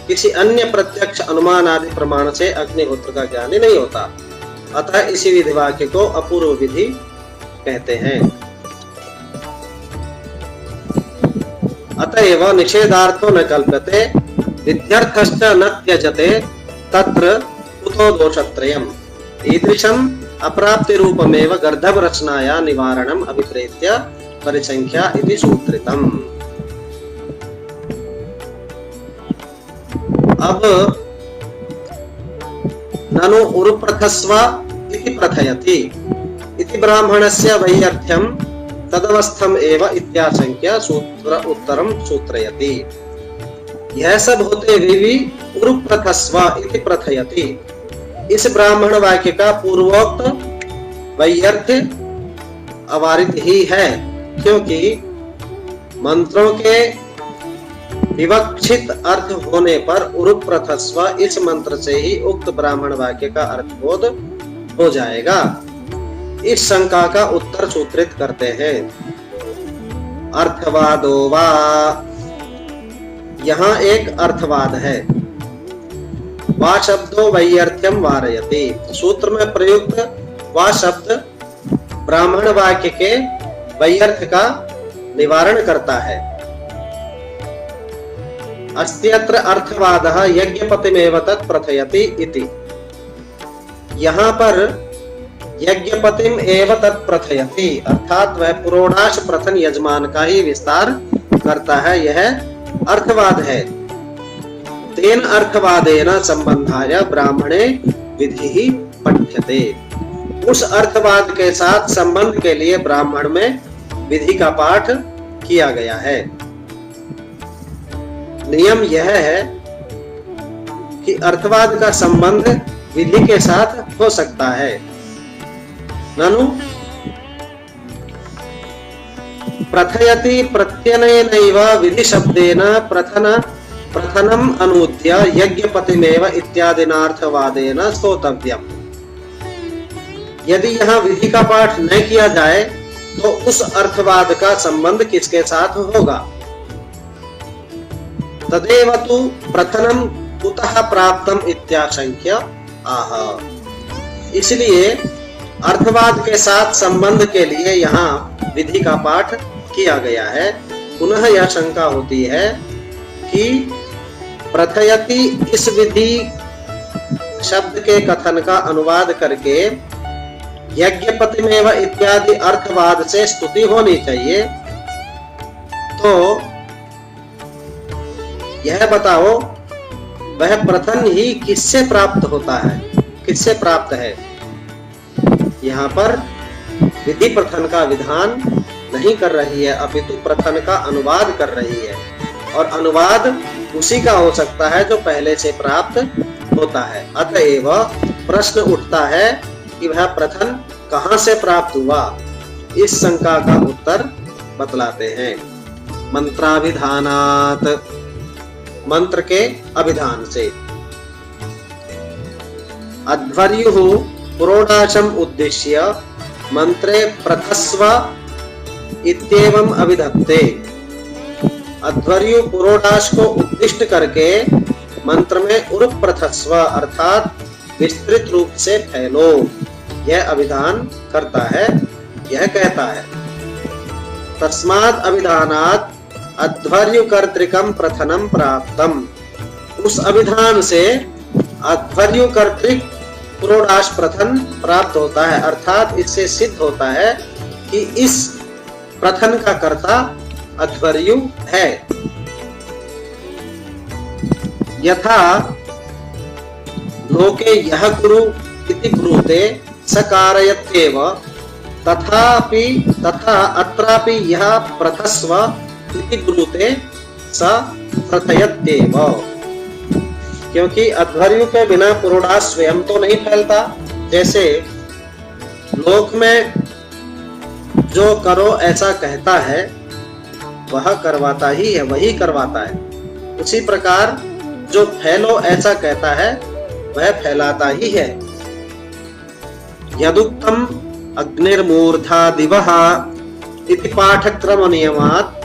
A: किसी अन्य प्रत्यक्ष अनुमान आदि प्रमाण से अग्निहोत्र का ज्ञानी नहीं होता। अतः इसी विधिवाक्य को अपूर्व विधि कहते हैं। अतएव निषेधार्थो न कल्प्यते विध्यर्थश्च न त्यजते तत्र कुतो दोषत्रयम् ईदृशम् अप्राप्ति रूपमेव गर्धव रचनाया निवारणम् अभिप्रेत्य परिसंख्या इति सूत्रितम्। अब ननु उरुप्रथस्व इति प्रथयति इति ब्राह्मणस्य वैयर्थ्यं तदवस्थम एव इत्याशंक्य सूत्र उत्तरम सूत्रयति। यह सब होते हुए भी उरुप्रथस्व इति प्रथयति, इस ब्राह्मण वाक्य का पूर्वोक्त वैयर्थ्य अवारित ही है, क्योंकि मंत्रों के विवक्षित अर्थ होने पर उरुप्रथस्व इस मंत्र से ही उक्त ब्राह्मण वाक्य का अर्थबोध हो जाएगा। इस शंका का उत्तर सूत्रित करते हैं। अर्थवादो वा, यहाँ एक अर्थवाद है। वा शब्दो वैयर्थ्यम वारयति, सूत्र में प्रयुक्त वा शब्द ब्राह्मण वाक्य के वैयर्थ का निवारण करता है। अस्त्यत्र अर्थवादः यज्ञपतिमेव तत् प्रथयति इति, यहाँ पर यज्ञपतिम एव तत् प्रथयति अर्थात वह पुरोडाश प्रथन यजमान का ही विस्तार करता है, यह अर्थवाद है। तेन अर्थवादेन संबंधाय ब्राह्मणे विधि पठ्यते, उस अर्थवाद के साथ संबंध के लिए ब्राह्मण में विधि का पाठ किया गया है। नियम यह है कि अर्थवाद का संबंध विधि के साथ हो सकता है। ननु प्रथयति प्रत्यनेनैव विधि शब्देन प्रथनम अनूद्य यज्ञपतिमेव इत्यादिनार्थवादेन स्तोतव्यम्। यदि यहाँ विधि का पाठ न किया जाए तो उस अर्थवाद का संबंध किसके साथ होगा? तदेव तु प्रथनम कुतः प्राप्तम इत्याशंक्य आह। इसलिए अर्थवाद के साथ संबंध के लिए यहाँ विधि का पाठ किया गया है। पुनः यह शंका होती है कि प्रथयति इस विधि शब्द के कथन का अनुवाद करके यज्ञपतिमेव इत्यादि अर्थवाद से स्तुति होनी चाहिए, तो यह बताओ वह प्रथन ही किससे प्राप्त होता है, किससे प्राप्त है? यहाँ पर विधि प्रथन का विधान नहीं कर रही है, अपितु प्रथन का अनुवाद कर रही है, और अनुवाद उसी का हो सकता है जो पहले से प्राप्त होता है। अतएव प्रश्न उठता है कि वह प्रथन कहाँ से प्राप्त हुआ। इस शंका का उत्तर बतलाते हैं। मंत्राभिधानात्, मंत्र के अभिधान से। अध्वर्युः पुरोडाशम उद्देश्य मंत्रे प्रथस्व इत्येवं अभिधत्ते। अध्वर्यु पुरोडाश को उद्दिष्ट करके मंत्र में उरुप्रथस्व अर्थात विस्तृत रूप से फैलो, यह अभिधान करता है, यह कहता है। तस्मात् अभिधानात् अध्वर्यु कर्तृकम प्रथनम प्राप्तम, उस अभिधान से अध्वर्यु कर्तृक पुरोडाश प्रथन प्राप्त होता है, अर्थात इससे सिद्ध होता है कि इस प्रथन का कर्ता अध्वर्यु है। यथा लोके यह कुरु इति ब्रूते सकारयत्येव तथा अत्रापि यह प्रथस्व इति ब्रूते स प्रथयत्येव। क्योंकि अध्वर्यु के बिना पुरोडाश स्वयं तो नहीं फैलता। जैसे लोक में जो करो ऐसा कहता है वह करवाता ही है, वही करवाता है। उसी प्रकार जो फैलो ऐसा कहता है वह फैलाता ही है। यदुक्तम अग्निर्मूर्धा दिवः इति पाठक्रम नियमात्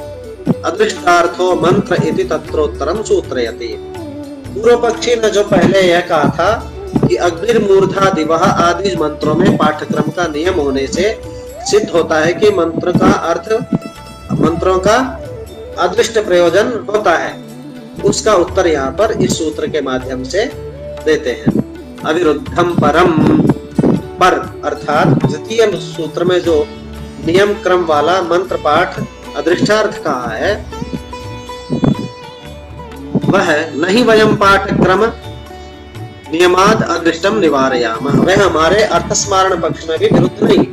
A: अदृष्टार्थो मंत्र इति तत्रोत्तरम सूत्रयति। पूर्व पक्षी ने जो पहले यह कहा था कि अग्निर्मूर्धा दिवः आदि मंत्रों में पाठक्रम का नियम होने से सिद्ध होता है कि मंत्र का अर्थ, मंत्रों का अदृष्ट प्रयोजन होता है, उसका उत्तर यहाँ पर इस सूत्र के माध्यम से देते हैं। अविरुद्धम परम, पर अर्थात द्वितीय सूत्र में जो नियम क्रम वाला मंत्र पाठ अदृष्टार्थ कहा है वह नहीं वयम पाठ क्रम नियमाद अदृष्टम निवारयामः, वह हमारे अर्थ स्मारण पक्ष में भी विरुद्ध नहीं,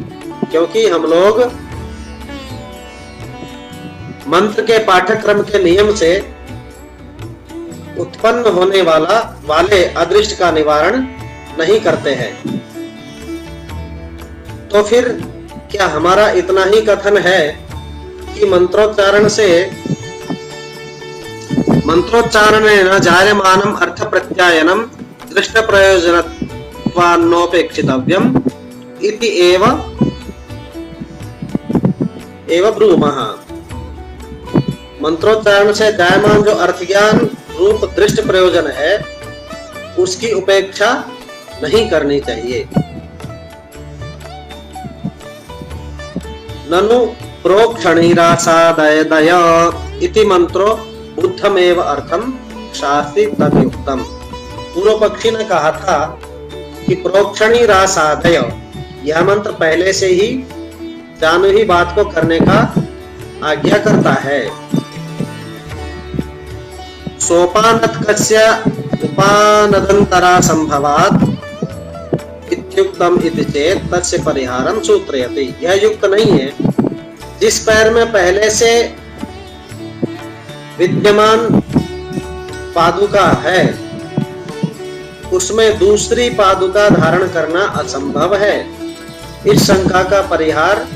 A: क्योंकि हम लोग मंत्र के पाठ्यक्रम के नियम से उत्पन्न होने वाले अदृष्ट का निवारण नहीं करते हैं। तो फिर क्या हमारा इतना ही कथन है कि मंत्रोच्चारणेन जायमानम अर्थ प्रत्यायनम दृष्ट प्रयोजनत्वान्नोपेक्षितव्यम इति एव ब्रूमः। मंत्रोच्चारण से जायमान जो अर्थ ज्ञान रूप दृष्ट प्रयोजन है उसकी उपेक्षा नहीं करनी चाहिए। ननु प्रोक्षणीरासादय इति मंत्रो बुद्धमेव अर्थम शास्ति तद्युक्तम। पूर्व पक्षी ने कहा था कि प्रोक्षणीरासादय, यह मंत्र पहले से ही जानु ही बात को करने का आज्ञा करता है। सोपानत्कस्य उपानदंतरा संभवात् इत्युक्तम इति चेत् तस्य परिहारं सूत्रयति। यह युक्त नहीं है। जिस पैर में पहले से विद्यमान पादुका है उसमें दूसरी पादुका धारण करना असंभव है। इस शंका का परिहार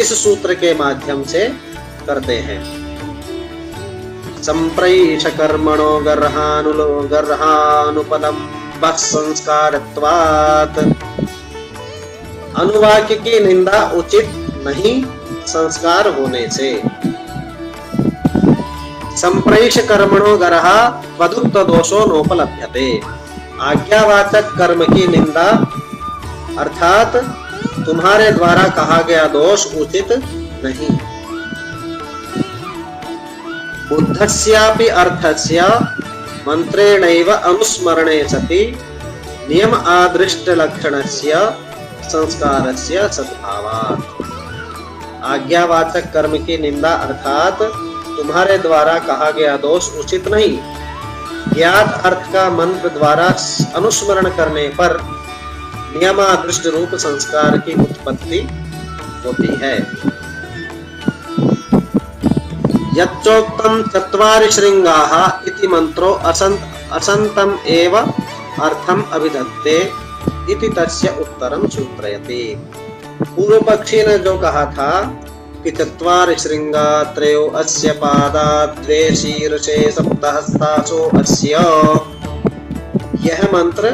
A: इस सूत्र के माध्यम से करते हैं। संप्रैष कर्मणो गर्हानुपलम्बः संस्कारत्वात्, अनुवाक्य की निंदा उचित नहीं संस्कार होने से। संप्रैष कर्मणो गर्हा त्वदुक्त दोषो नोपलभ्यते, आज्ञावाचक कर्म की निंदा अर्थात तुम्हारे द्वारा कहा गया दोष उचित नहीं। बुद्धस्यापि अर्थस्य मंत्रेणैव अनुस्मरणे सति नियम आदृष्ट लक्षणस्य संस्कारस्य सद्भावात्। आज्ञावाचक कर्म की निंदा अर्थात तुम्हारे द्वारा कहा गया दोष उचित नहीं। ज्ञात अर्थ का मंत्र द्वारा अनुस्मरण करने पर नियमादृष्ट रूप संस्कार की उत्पत्ति होती है। यच्चोक्तम चत्वारि श्रृंगाः इति मंत्रो असंतम एव अर्थम अभिधत्ते इति तस्य उत्तरम सूत्रयति। पूर्व पक्षी ने जो कहा था कि चत्वारि श्रृंगा त्रयो अस्य पादा द्वे शीर्षे सप्तहस्तासो अस्य, यह मंत्र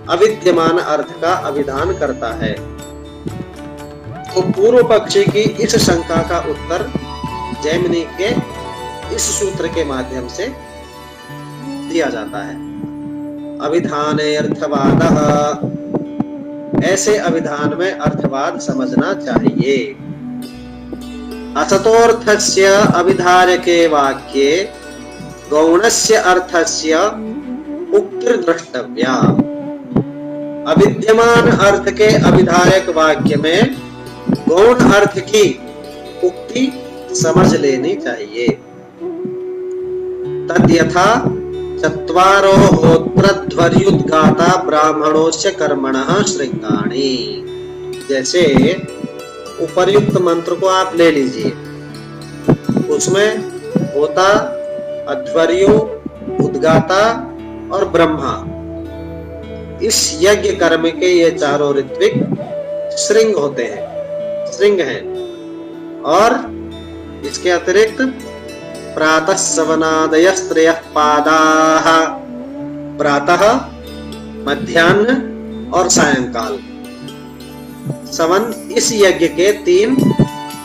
A: अविद्यमान अर्थ का अभिधान करता है। तो पूर्व पक्षी की इस शंका का उत्तर जैमिनी के इस सूत्र के माध्यम से दिया जाता है। अभिधाने अर्थवादः, ऐसे अभिधान में अर्थवाद समझना चाहिए। असतोर्थस्य अभिधारके वाक्ये गौणस्य अर्थस्य उक्तिर्द्रष्टव्या। अविद्यमान अर्थ के अभिधारक वाक्य में गौण अर्थ की उक्ति समझ लेनी चाहिए। तद्यथा चत्वारो होत्रध्वर्युद्गाता ब्राह्मणोस्य कर्मणः श्रृंगाणि। जैसे उपर्युक्त मंत्र को आप ले लीजिए, उसमें होता, अध्वर्यु, उद्गाता और ब्रह्मा, इस यज्ञ कर्म के ये चारों ऋत्विक श्रृंग होते हैं, श्रृंग हैं। और इसके अतिरिक्त प्रातः सवनादयस्त्रयः पादाः, प्रातः, मध्याह्न और सायंकाल। सवन इस यज्ञ के 3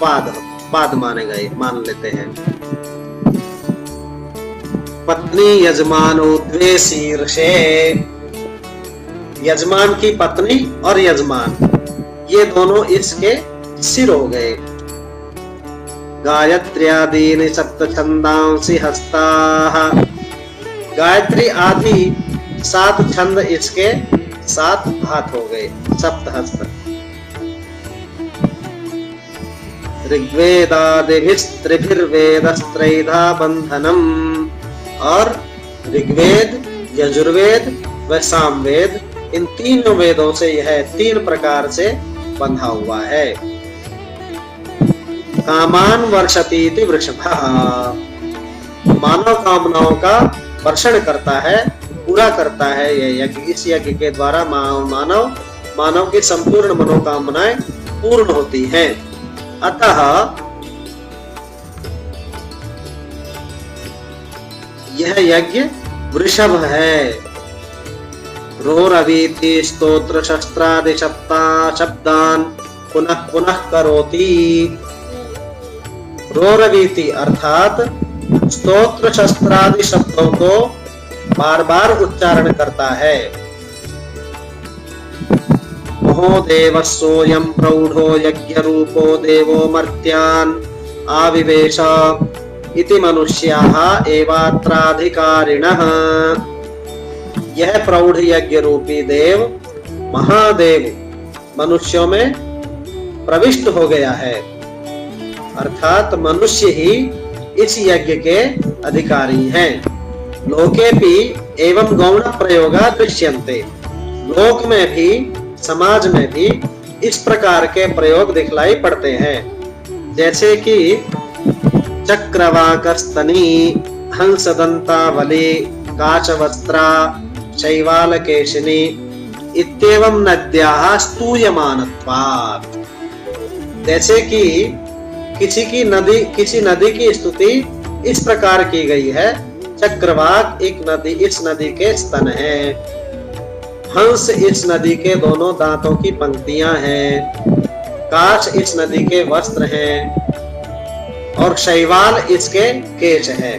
A: पाद मान लेते हैं। पत्नी यजमानो द्वे शीर्षे, यजमान की पत्नी और यजमान ये दोनों इसके सिर हो गए। गायत्र्यादीनि सप्त छंदांसि हस्ताः, गायत्री आदि 7 छंद इसके 7 हाथ हो गए, सप्तहस्त। ऋग्वेदादिभिस्त्रिभिर्वेदस्त्रैधा बंधनम, और ऋग्वेद, यजुर्वेद व सामवेद इन 3 वेदों से यह 3 प्रकार से बंधा हुआ है। कामान वर्षतीति वृषभः, मानव कामनाओं का वर्षण करता है, पूरा करता है यह यज्ञ। इस यज्ञ के द्वारा मानव की संपूर्ण मनोकामनाएं पूर्ण होती हैं। अतः यह यज्ञ वृषभ है। रोरवीति स्तोत्र शस्त्रादि शब्दान पुनः पुनः करोति। रोरवीति अर्थात स्तोत्र शस्त्रादि शब्दों को बार बार उच्चारण करता है। महो देवस्सोऽयं प्रौढ़ो यज्ञ रूपो देवो मर्त्यान् आविवेश इति मनुष्याः एवात्राधिकारिणः। यह प्रौढ़ यज्ञ रूपी देव महादेव मनुष्यों में प्रविष्ट हो गया है, अर्थात मनुष्य ही इस यज्ञ के अधिकारी हैं। लोकेपि एवं गौण प्रयोगा दृश्यन्ते, लोक में भी समाज में भी इस प्रकार के प्रयोग दिखलाई पड़ते हैं। जैसे कि चक्रवाकस्तनी, हंसदंतावली, काचवस्त्रा, शैवालकेशिनी इत्येवं नद्याः स्तूयमानत्वात्। जैसे कि किसी नदी की स्तुति इस प्रकार की गई है। चक्रवाक एक नदी, इस नदी के स्तन है। हंस इस नदी के दोनों दांतों की पंक्तियां हैं। काश इस नदी के वस्त्र हैं और शैवाल इसके केश है।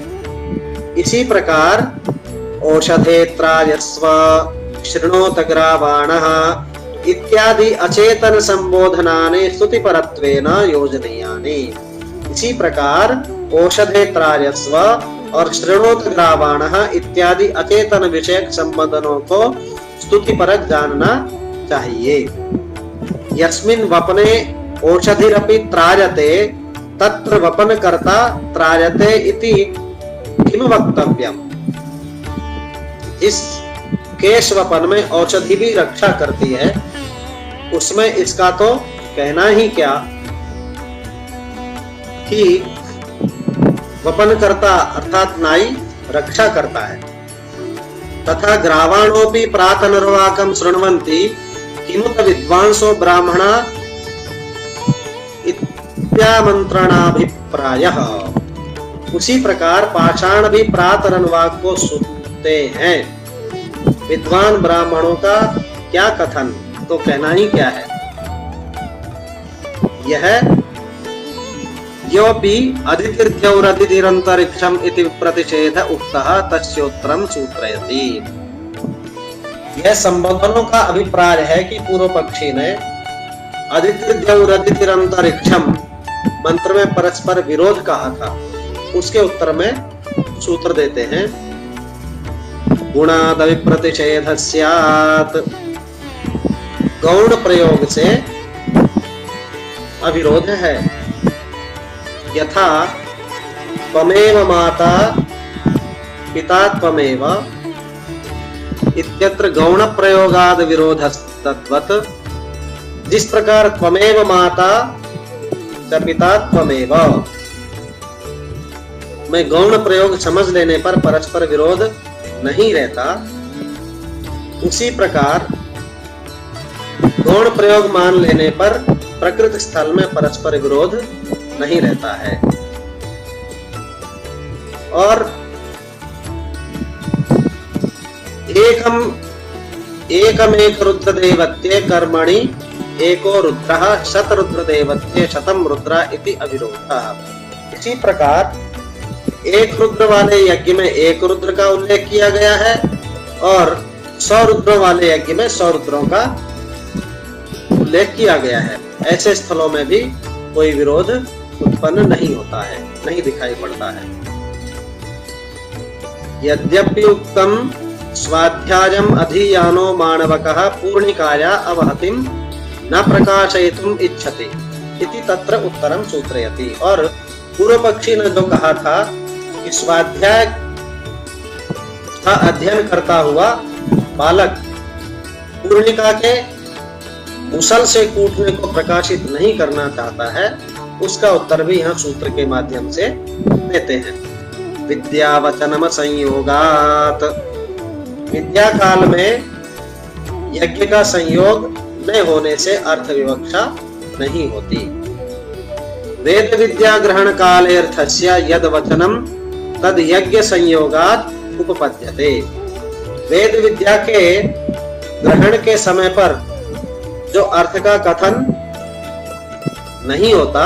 A: इसी प्रकार औषधेत्रायस्व, शृणोतग्रावाणः इत्यादि अचेतन संबोधनानि स्तुतिपरत्वेन योजनीयानि। इसी प्रकार औषधेत्रायस्व और शृणोतग्रावाणः इत्यादि अचेतन विषयक संबोधनों को स्तुतिपरक जानना चाहिए। यस्मिन् वपने औषधिरपि त्रायते तत्र वपनकर्ता त्रायते इति किम वक्तव्यम्। इस केश वपन में औषधि भी रक्षा करती है, उसमें इसका तो कहना ही क्या कि वपनकर्ता अर्थात नाई रक्षा करता है। तथा ग्रावाणोपि प्रातनर्वाकं शृण्वन्ति किमुत विद्वांसो ब्राह्मणा इत्यामंत्रणाभिप्रायः। उसी प्रकार पाषाण भी प्रातरनवाक को सुनते हैं। विद्वान ब्राह्मणों का क्या कथन, तो कहना ही क्या है। यह योपि अदितिर्द्यौरदितिरन्तरिक्षम् इति प्रतिषेध उक्तः तस्योत्तरं सूत्रयति। यह संबोधनों का अभिप्राय है कि पूर्व पक्षी ने अदितिर्द्यौरदितिरन्तरिक्षम् मंत्र में परस्पर विरोध कहा था, उसके उत्तर में सूत्र देते हैं। गुणादवि प्रतिषेध स्यात्, गौण प्रयोग से अविरोध है। यथा त्वमेव माता पिता त्वमेव इत्यत्र गौण प्रयोगाद विरोधस्तद्वत्, जिस प्रकार त्वमेव माता च पिता त्वमेव में गौण प्रयोग समझ लेने पर परस्पर विरोध नहीं रहता, उसी प्रकार गौण प्रयोग मान लेने पर प्रकृति स्थल में परस्पर विरोध नहीं रहता है। और एकमेक रुद्रदेवत्ये कर्मणि एको रुद्रः शतरुद्रदेवत्ये शतम रुद्रा इति अविरोधः। इसी प्रकार एक रुद्र वाले यज्ञ में एक रुद्र का उल्लेख किया गया है और 100 रुद्रों वाले यज्ञ में 100 रुद्रों का उल्लेख किया गया है। ऐसे स्थलों में भी कोई विरोध उत्पन्न नहीं होता है, नहीं दिखाई पड़ता है। यद्यपि उक्तम स्वाध्यायम् अधीयानो माणवकः पूर्णिकाया अवहतिं न प्रकाशयितुम् इच्छति इति तत्र उत्तरं सूत्रयति। और पूर्व पक्षी ने जो कहा था कि स्वाध्याय का अध्ययन करता हुआ बालक पूर्णिका के मुसल से कूटने को प्रकाशित नहीं करना चाहता है, उसका उत्तर भी यहाँ सूत्र के माध्यम से देते हैं। विद्यावचनम संयोगात, विद्या काल में यज्ञ का संयोग न होने से अर्थ विवक्षा नहीं होती। वेद विद्या ग्रहण काले अर्थस्य यद वचनम तद यज्ञ संयोगात उपपद्यते। वेद विद्या के ग्रहण के समय पर जो अर्थ का कथन नहीं होता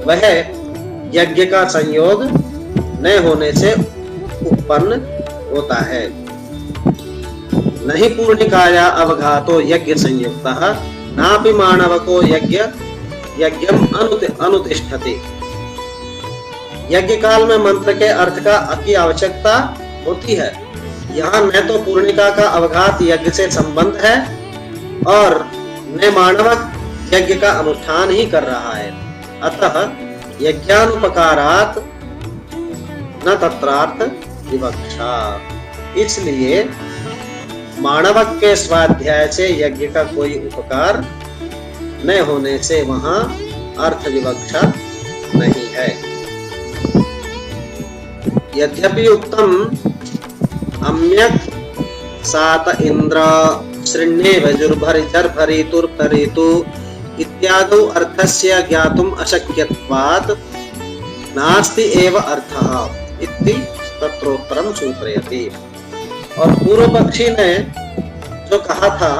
A: वह यज्ञ का संयोग न होने से उत्पन्न होता है। नहीं पूर्णिकाया अवघातो यज्ञ संयुक्तः नापि मानवको यज्ञम अनुतिष्ठति। यज्ञ काल में मंत्र के अर्थ का की आवश्यकता होती है। यहाँ न तो पूर्णिका का अवघात यज्ञ से संबंध है और न मानवक यज्ञ का अनुष्ठान ही कर रहा है। अतः यज्ञानुपकारात न तत्रार्थ विवक्षा। इसलिए मानवक के स्वाध्याय से यज्ञ का कोई उपकार न होने से वहां अर्थ विवक्षा नहीं है। यद्यपि उक्तम अम्यक सात इंद्र श्रृण्ये वजुर्भरि जर्भरि तुर्भरितु इत्यादौ अर्थस्य ज्ञातुम अशक्यत्वात् नास्ति एव अर्थः इति तत्रोत्तरं सूत्रयति। और पूर्व पक्षी ने जो कहा था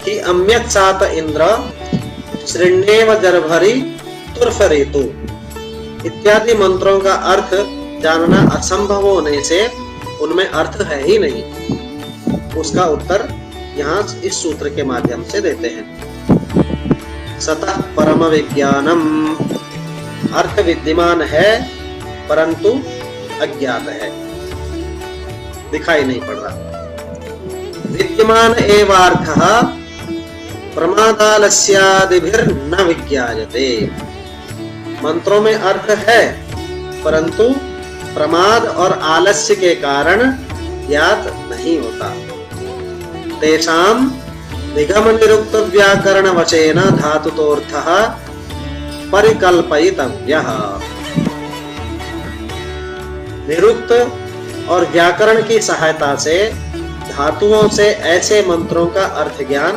A: कि अम्यक सात इंद्र श्रृण्येव जर्भरि तुर्फरेतु इत्यादि मंत्रों का अर्थ जानना असंभव होने से उनमें अर्थ है ही नहीं, उसका उत्तर यहाँ इस सूत्र के माध्यम से देते हैं। सतः परम विज्ञानम, अर्थ विद्यमान है परंतु अज्ञात है, दिखाई नहीं पड़ रहा। विद्यमान एवार्थः प्रमादालस्यादिभिर्न विज्ञायते। मंत्रों में अर्थ है परंतु प्रमाद और आलस्य के कारण ज्ञात नहीं होता। तेषां निगम निरुक्त व्याकरण वचेन धातुतोऽर्थः परिकल्पयितव्यः। निरुक्त और व्याकरण की सहायता से धातुओं से ऐसे मंत्रों का अर्थ ज्ञान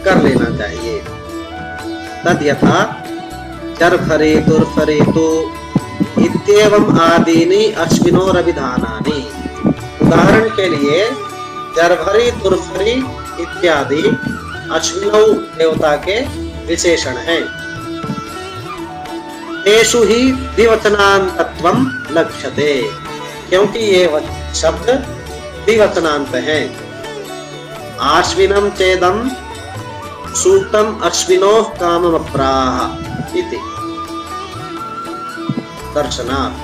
A: कर लेना चाहिए। तद यथा जर्भरि तुर्फरितु इत्येवम् आदीनि अश्विनोरभिधानानि। उदाहरण के लिए जर्भरि तुर्फरि इत्यादि अश्विनौ देवता के विशेषण हैं। तेषु ही द्विवचनान्तत्वं लक्ष्यते, क्योंकि ये शब्द द्विवचनांत हैं। आश्विनम चेदम सूक्तम अश्विनोः काममप्राह इति दर्शनात्।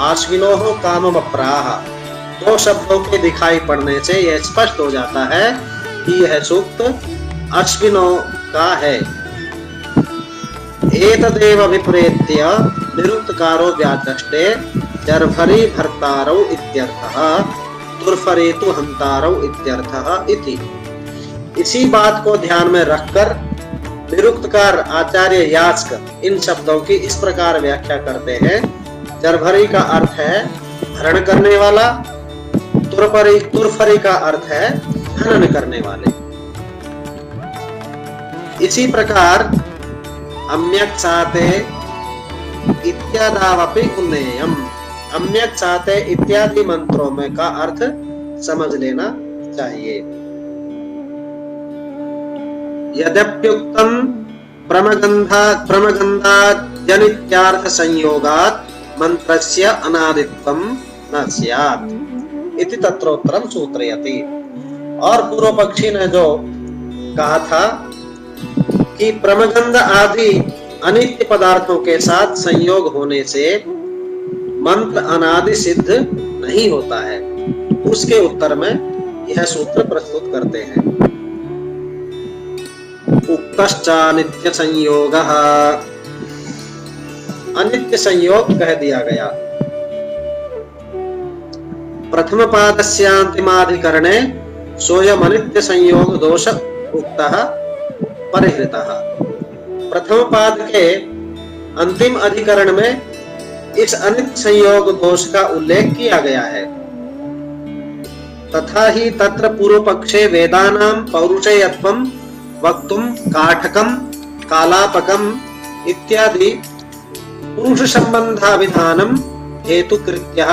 A: आश्विनोः काममप्राह दो शब्दों के दिखाई पड़ने से यह स्पष्ट हो जाता है कि यह सूक्त अश्विनों का है। एतदेव विप्रेत्य निरुक्तकारो व्याचष्टे जर्भरि भर्तारौ इत्यर्थः तुर्फरेतु हंतारौ इत्यर्थः इति। इसी बात को ध्यान में रखकर निरुक्तकार आचार्य यास्क इन शब्दों की इस प्रकार व्याख्या करते हैं। जर्भरि का अर्थ है हरण करने वाला, तुर्फरि का अर्थ है हनन करने वाले। इसी प्रकार अम्यक साते इत्यादावपि उन्नेयम्, सम्यक चाहते इत्यादि मंत्रों में का अर्थ समझ लेना चाहिए। यद्यप्युक्तम प्रमगंधाद्यनित्यार्थ संयोगात् मंत्रस्य अनादित्वं न स्यात् इति तत्रोत्तरं सूत्रयति। और पूर्व पक्षी ने जो कहा था कि प्रमगंध आदि अनित्य पदार्थों के साथ संयोग होने से मंत्र अनादि सिद्ध नहीं होता है, उसके उत्तर में यह सूत्र प्रस्तुत करते हैं। उक्तश्चानित्य संयोगः, अनित्य संयोग कह दिया गया। प्रथम पादस्यान्तिमाधिकरणे सोऽयम् अनित्य संयोग दोष उक्तः परिहृतः। प्रथम पाद के अंतिम अधिकरण में इस अनित्य संयोग दोष का उल्लेख किया गया है। तथा ही तत्र पूर्व पक्षे वेदानां पौरुषेयत्वं वक्तुं काठकं कालापकं इत्यादि पुरुष संबंधाभिधानं हेतुकृत्यः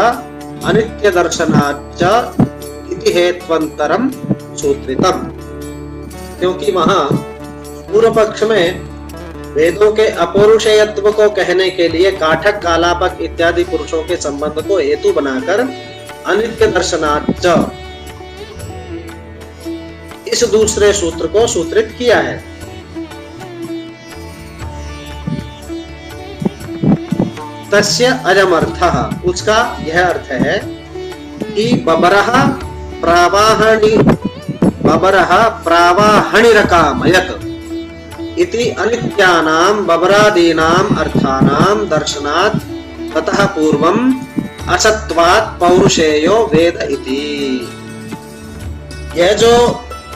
A: अनित्य दर्शनाच्च इति हेत्वन्तरं सूत्रितम्। क्योंकि वहां पूर्व पक्ष में वेदों के अपौरुषेयत्व को कहने के लिए काठक कालापक इत्यादि पुरुषों के संबंध को हेतु बनाकर अनित्य दर्शनाच्च इस दूसरे सूत्र को सूत्रित किया है। तस्य अयमर्थः, उसका यह अर्थ है कि बबरः प्रावाहणिरकामयत् इति अनित्यानां बबरादीनां अर्थानां दर्शनात् ततः पूर्वम् असत्वात् पौरुषेयो वेद इति। यह जो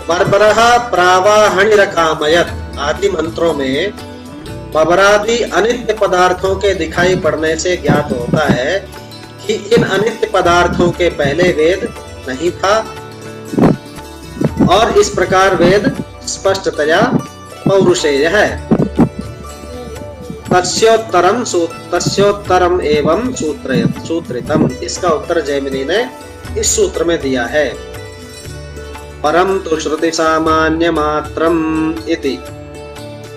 A: बर्बरः प्रावाहणिरकामयत् आदि मंत्रों में बबरादि अनित्य पदार्थों के दिखाई पड़ने से ज्ञात होता है कि इन अनित्य पदार्थों के पहले वेद नहीं था, और इस प्रकार वेद स्पष्टतया पौरुषेय है। तस्योत्तरम एवं सूत्रितम, इसका उत्तर जैमिनी ने इस सूत्र में दिया है। परम तु श्रुति सामान्य मात्रम इति,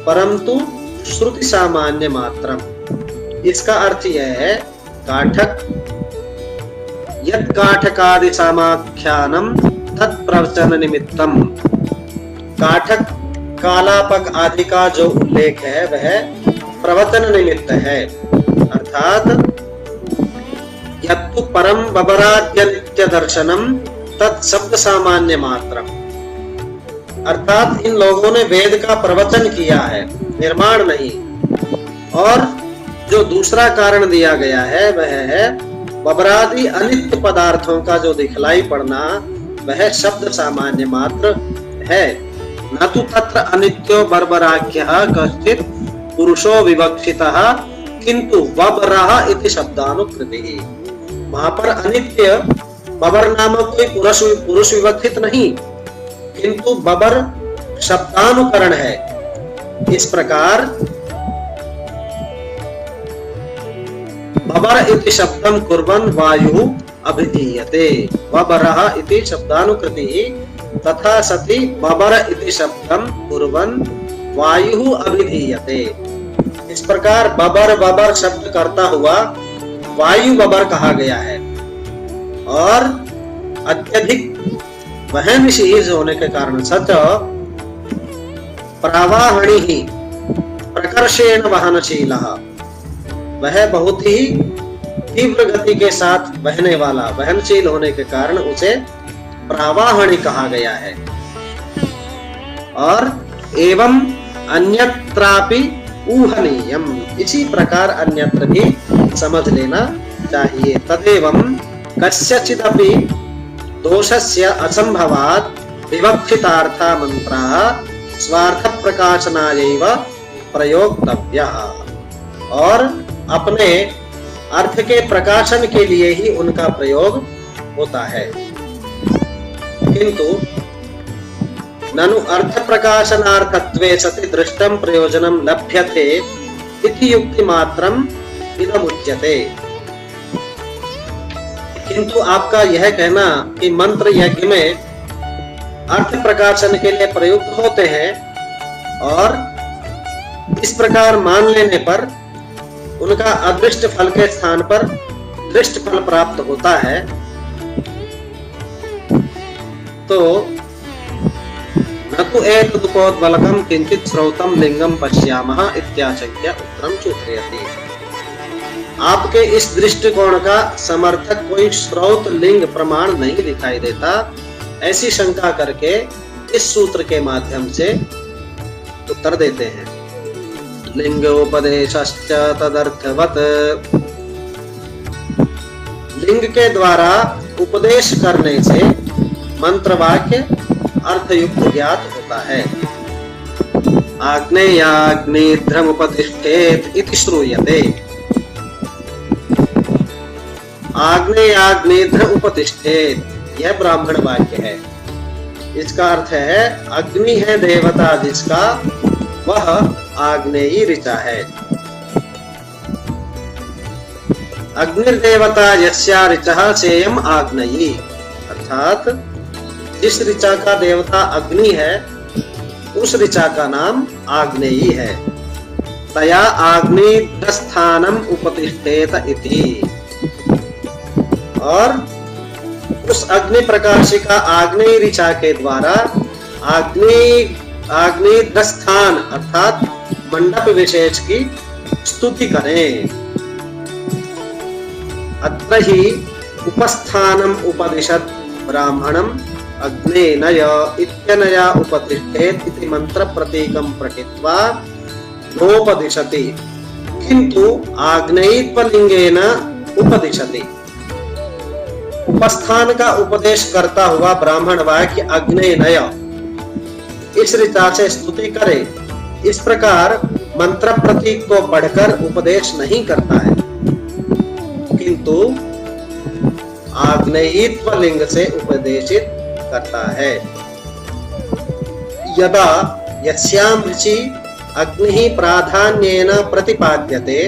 A: परंतु श्रुति सामान्य मात्रम, इसका अर्थ यह है काठक यत् काठकादि समाख्यानम तत्प्रवचन निमित्तम, काठक कालापक आदि का जो उल्लेख है वह प्रवचन निमित्त है। अर्थात यत्तु परम बबराद्य नित्य दर्शनम तत्शब्द सामान्य मात्रम, अर्थात इन लोगों ने वेद का प्रवचन किया है, निर्माण नहीं। और जो दूसरा कारण दिया गया है वह है बबरादि अनित्य पदार्थों का जो दिखलाई पड़ना वह शब्द सामान्य मात्र है। न तो तत्र अनित्यो बर्बराख्यः कश्चित् पुरुषो विवक्षितः किंतु बबरः इति शब्दानुकृतिः, वहां पर अनित्य बबर नामक कोई पुरुष विवक्षित नहीं, किंतु बबर शब्दानुकरण है। इस प्रकार बबर इति शब्दं कुर्वन् वायुः अभिधीयते, बबरः इति शब्दानुकृतिः तथा सति बबर इति शब्दं कुर्वन् वायुः अभिधीयते। इस प्रकार बबर बबर शब्द करता हुआ वायु बबर कहा गया है। और अत्यधिक वहनशील होने के कारण सच प्रवाहणि ही प्रकर्षेण वहनशीलः, वह बहुत ही तीव्र गति के साथ बहने वाला, वहनशील होने के कारण उसे प्रवाहणि कहा गया है। और एवं अन्यत्रापि ऊहनीयम, इसी प्रकार अन्यत्र भी समझ लेना चाहिए। तदेवं कस्यचिदपि दोषस्य असंभवात् विवक्षितार्था मंत्राः स्वार्थ प्रकाशनायैव प्रयोक्तव्यः, और अपने अर्थ के प्रकाशन के लिए ही उनका प्रयोग होता है। किंतु ननु अर्थ प्रकाशनार्थत्वे सति दृष्टं प्रयोजनं लभ्यते इति युक्ति मात्रं इदमुच्यते। किंतु आपका यह कहना कि मंत्र यज्ञ में अर्थ प्रकाशन के लिए प्रयुक्त होते हैं और इस प्रकार मान लेने पर उनका अदृष्ट फल के स्थान पर दृष्ट फल प्राप्त होता है, तो न तु एतदुपोद्बलकं किंचित् श्रौतं लिंगम पश्यामः इत्याशंक्य उत्तरम सूत्रयति। आपके इस दृष्टिकोण का समर्थक कोई श्रौत लिंग प्रमाण नहीं दिखाई देता, ऐसी शंका करके इस सूत्र के माध्यम से उत्तर देते हैं। लिंगोपदेशश्च तदर्थवत्, लिंग के द्वारा उपदेश करने से मंत्र वाक्य अर्थयुक्त ज्ञात होता है। आग्नेयाग्निध्रमुपतिष्ठेत इति श्रूयते। आग्नेयाग्निध्र उपतिष्ठेत, यह ब्राह्मण वाक्य है। इसका अर्थ है अग्नि है देवता जिसका, वह आग्नेयी ऋचा है। अग्निर्देवता यस्या ऋचः सेयम् आग्नेयी, अर्थात जिस ऋचा का देवता अग्नि है उस ऋचा का नाम आग्नेयी है। तया आग्नेयस्थानम उपतिष्ठेत इति, और उस अग्नि प्रकाशिका आग्नेय ऋचा के द्वारा आग्नेय स्थान अर्थात मंडप विशेष की स्तुति करें। अत्र ही उपस्थानम उपदिशत् ब्राह्मणम अग्नेनय इत्यनया उपतिष्ठेत इति मंत्र प्रतीकं पठित्वा नोपदिशति, किंतु आग्नेयत्वलिंगेन उपदिशति। उपस्थान का उपदेश करता हुआ ब्राह्मण वाक्य अग्नेनय इस ऋचा से स्तुति करे, इस प्रकार मंत्र प्रतीक को पढ़कर उपदेश नहीं करता है, किंतु आग्नेयत्व लिंग से उपदेशित करता है। यदा यस्याम ऋचि अग्नि प्राधान्येन प्रतिपाद्यते,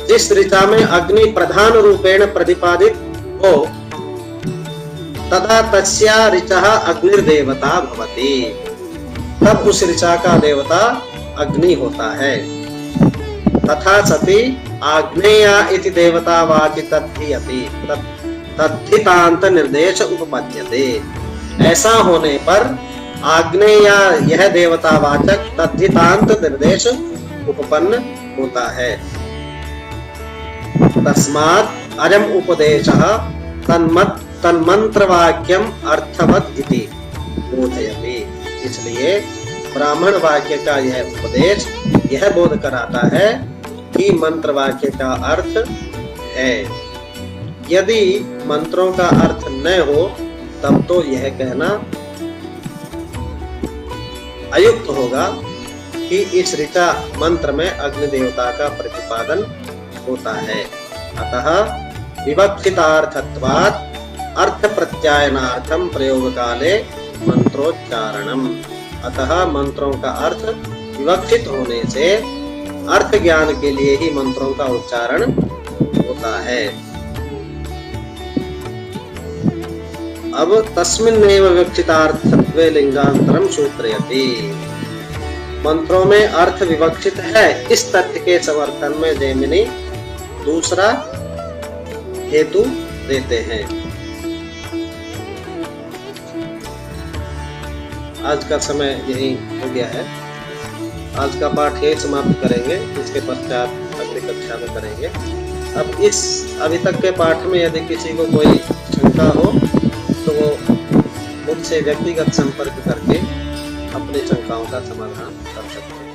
A: जिस ऋचा में अग्नि प्रधान रूपेण प्रतिपादित हो, तदा तस्या ऋचा अग्निर्देवता भवति, तब उस ऋचा का देवता अग्नि होता है। तथा सति आग्नेया इति देवतावाचि तद्धियति तद्धितांत निर्देश उपपद्यते। ऐसा होने पर आग्नेया यह देवतावाचक तद्धितांत निर्देश उपपन्न होता है। तस्मात् अयम उपदेशः तन्मंत्रवाक्यम अर्थवत् इति बोधयति। इसलिए ब्राह्मण वाक्य का यह उपदेश यह बोध कराता है कि मंत्र वाक्य का अर्थ है। यदि मंत्रों का अर्थ न हो तब तो यह कहना अयुक्त होगा कि इस ऋचा मंत्र में अग्नि देवता का प्रतिपादन होता है। अतः विवक्षितार्थत्वात् अर्थ प्रत्यायनार्थम प्रयोग काले मंत्रोच्चारणम, अतः मंत्रों का अर्थ विवक्षित होने से अर्थ ज्ञान के लिए ही मंत्रों का उच्चारण होता है। अब तस्मिन्नेव विवक्षितार्थत्वे लिंगांतरम सूत्रयति। मंत्रों में अर्थ विवक्षित है इस तथ्य के समर्थन में जैमिनी दूसरा हेतु देते हैं। आज का समय यही हो गया है। आज का पाठ यही समाप्त करेंगे, इसके पश्चात अगली कक्षा में करेंगे। अब अभी तक के पाठ में यदि किसी को कोई शंका हो तो वो मुझसे व्यक्तिगत संपर्क करके अपनी शंकाओं का समाधान कर सकते हैं।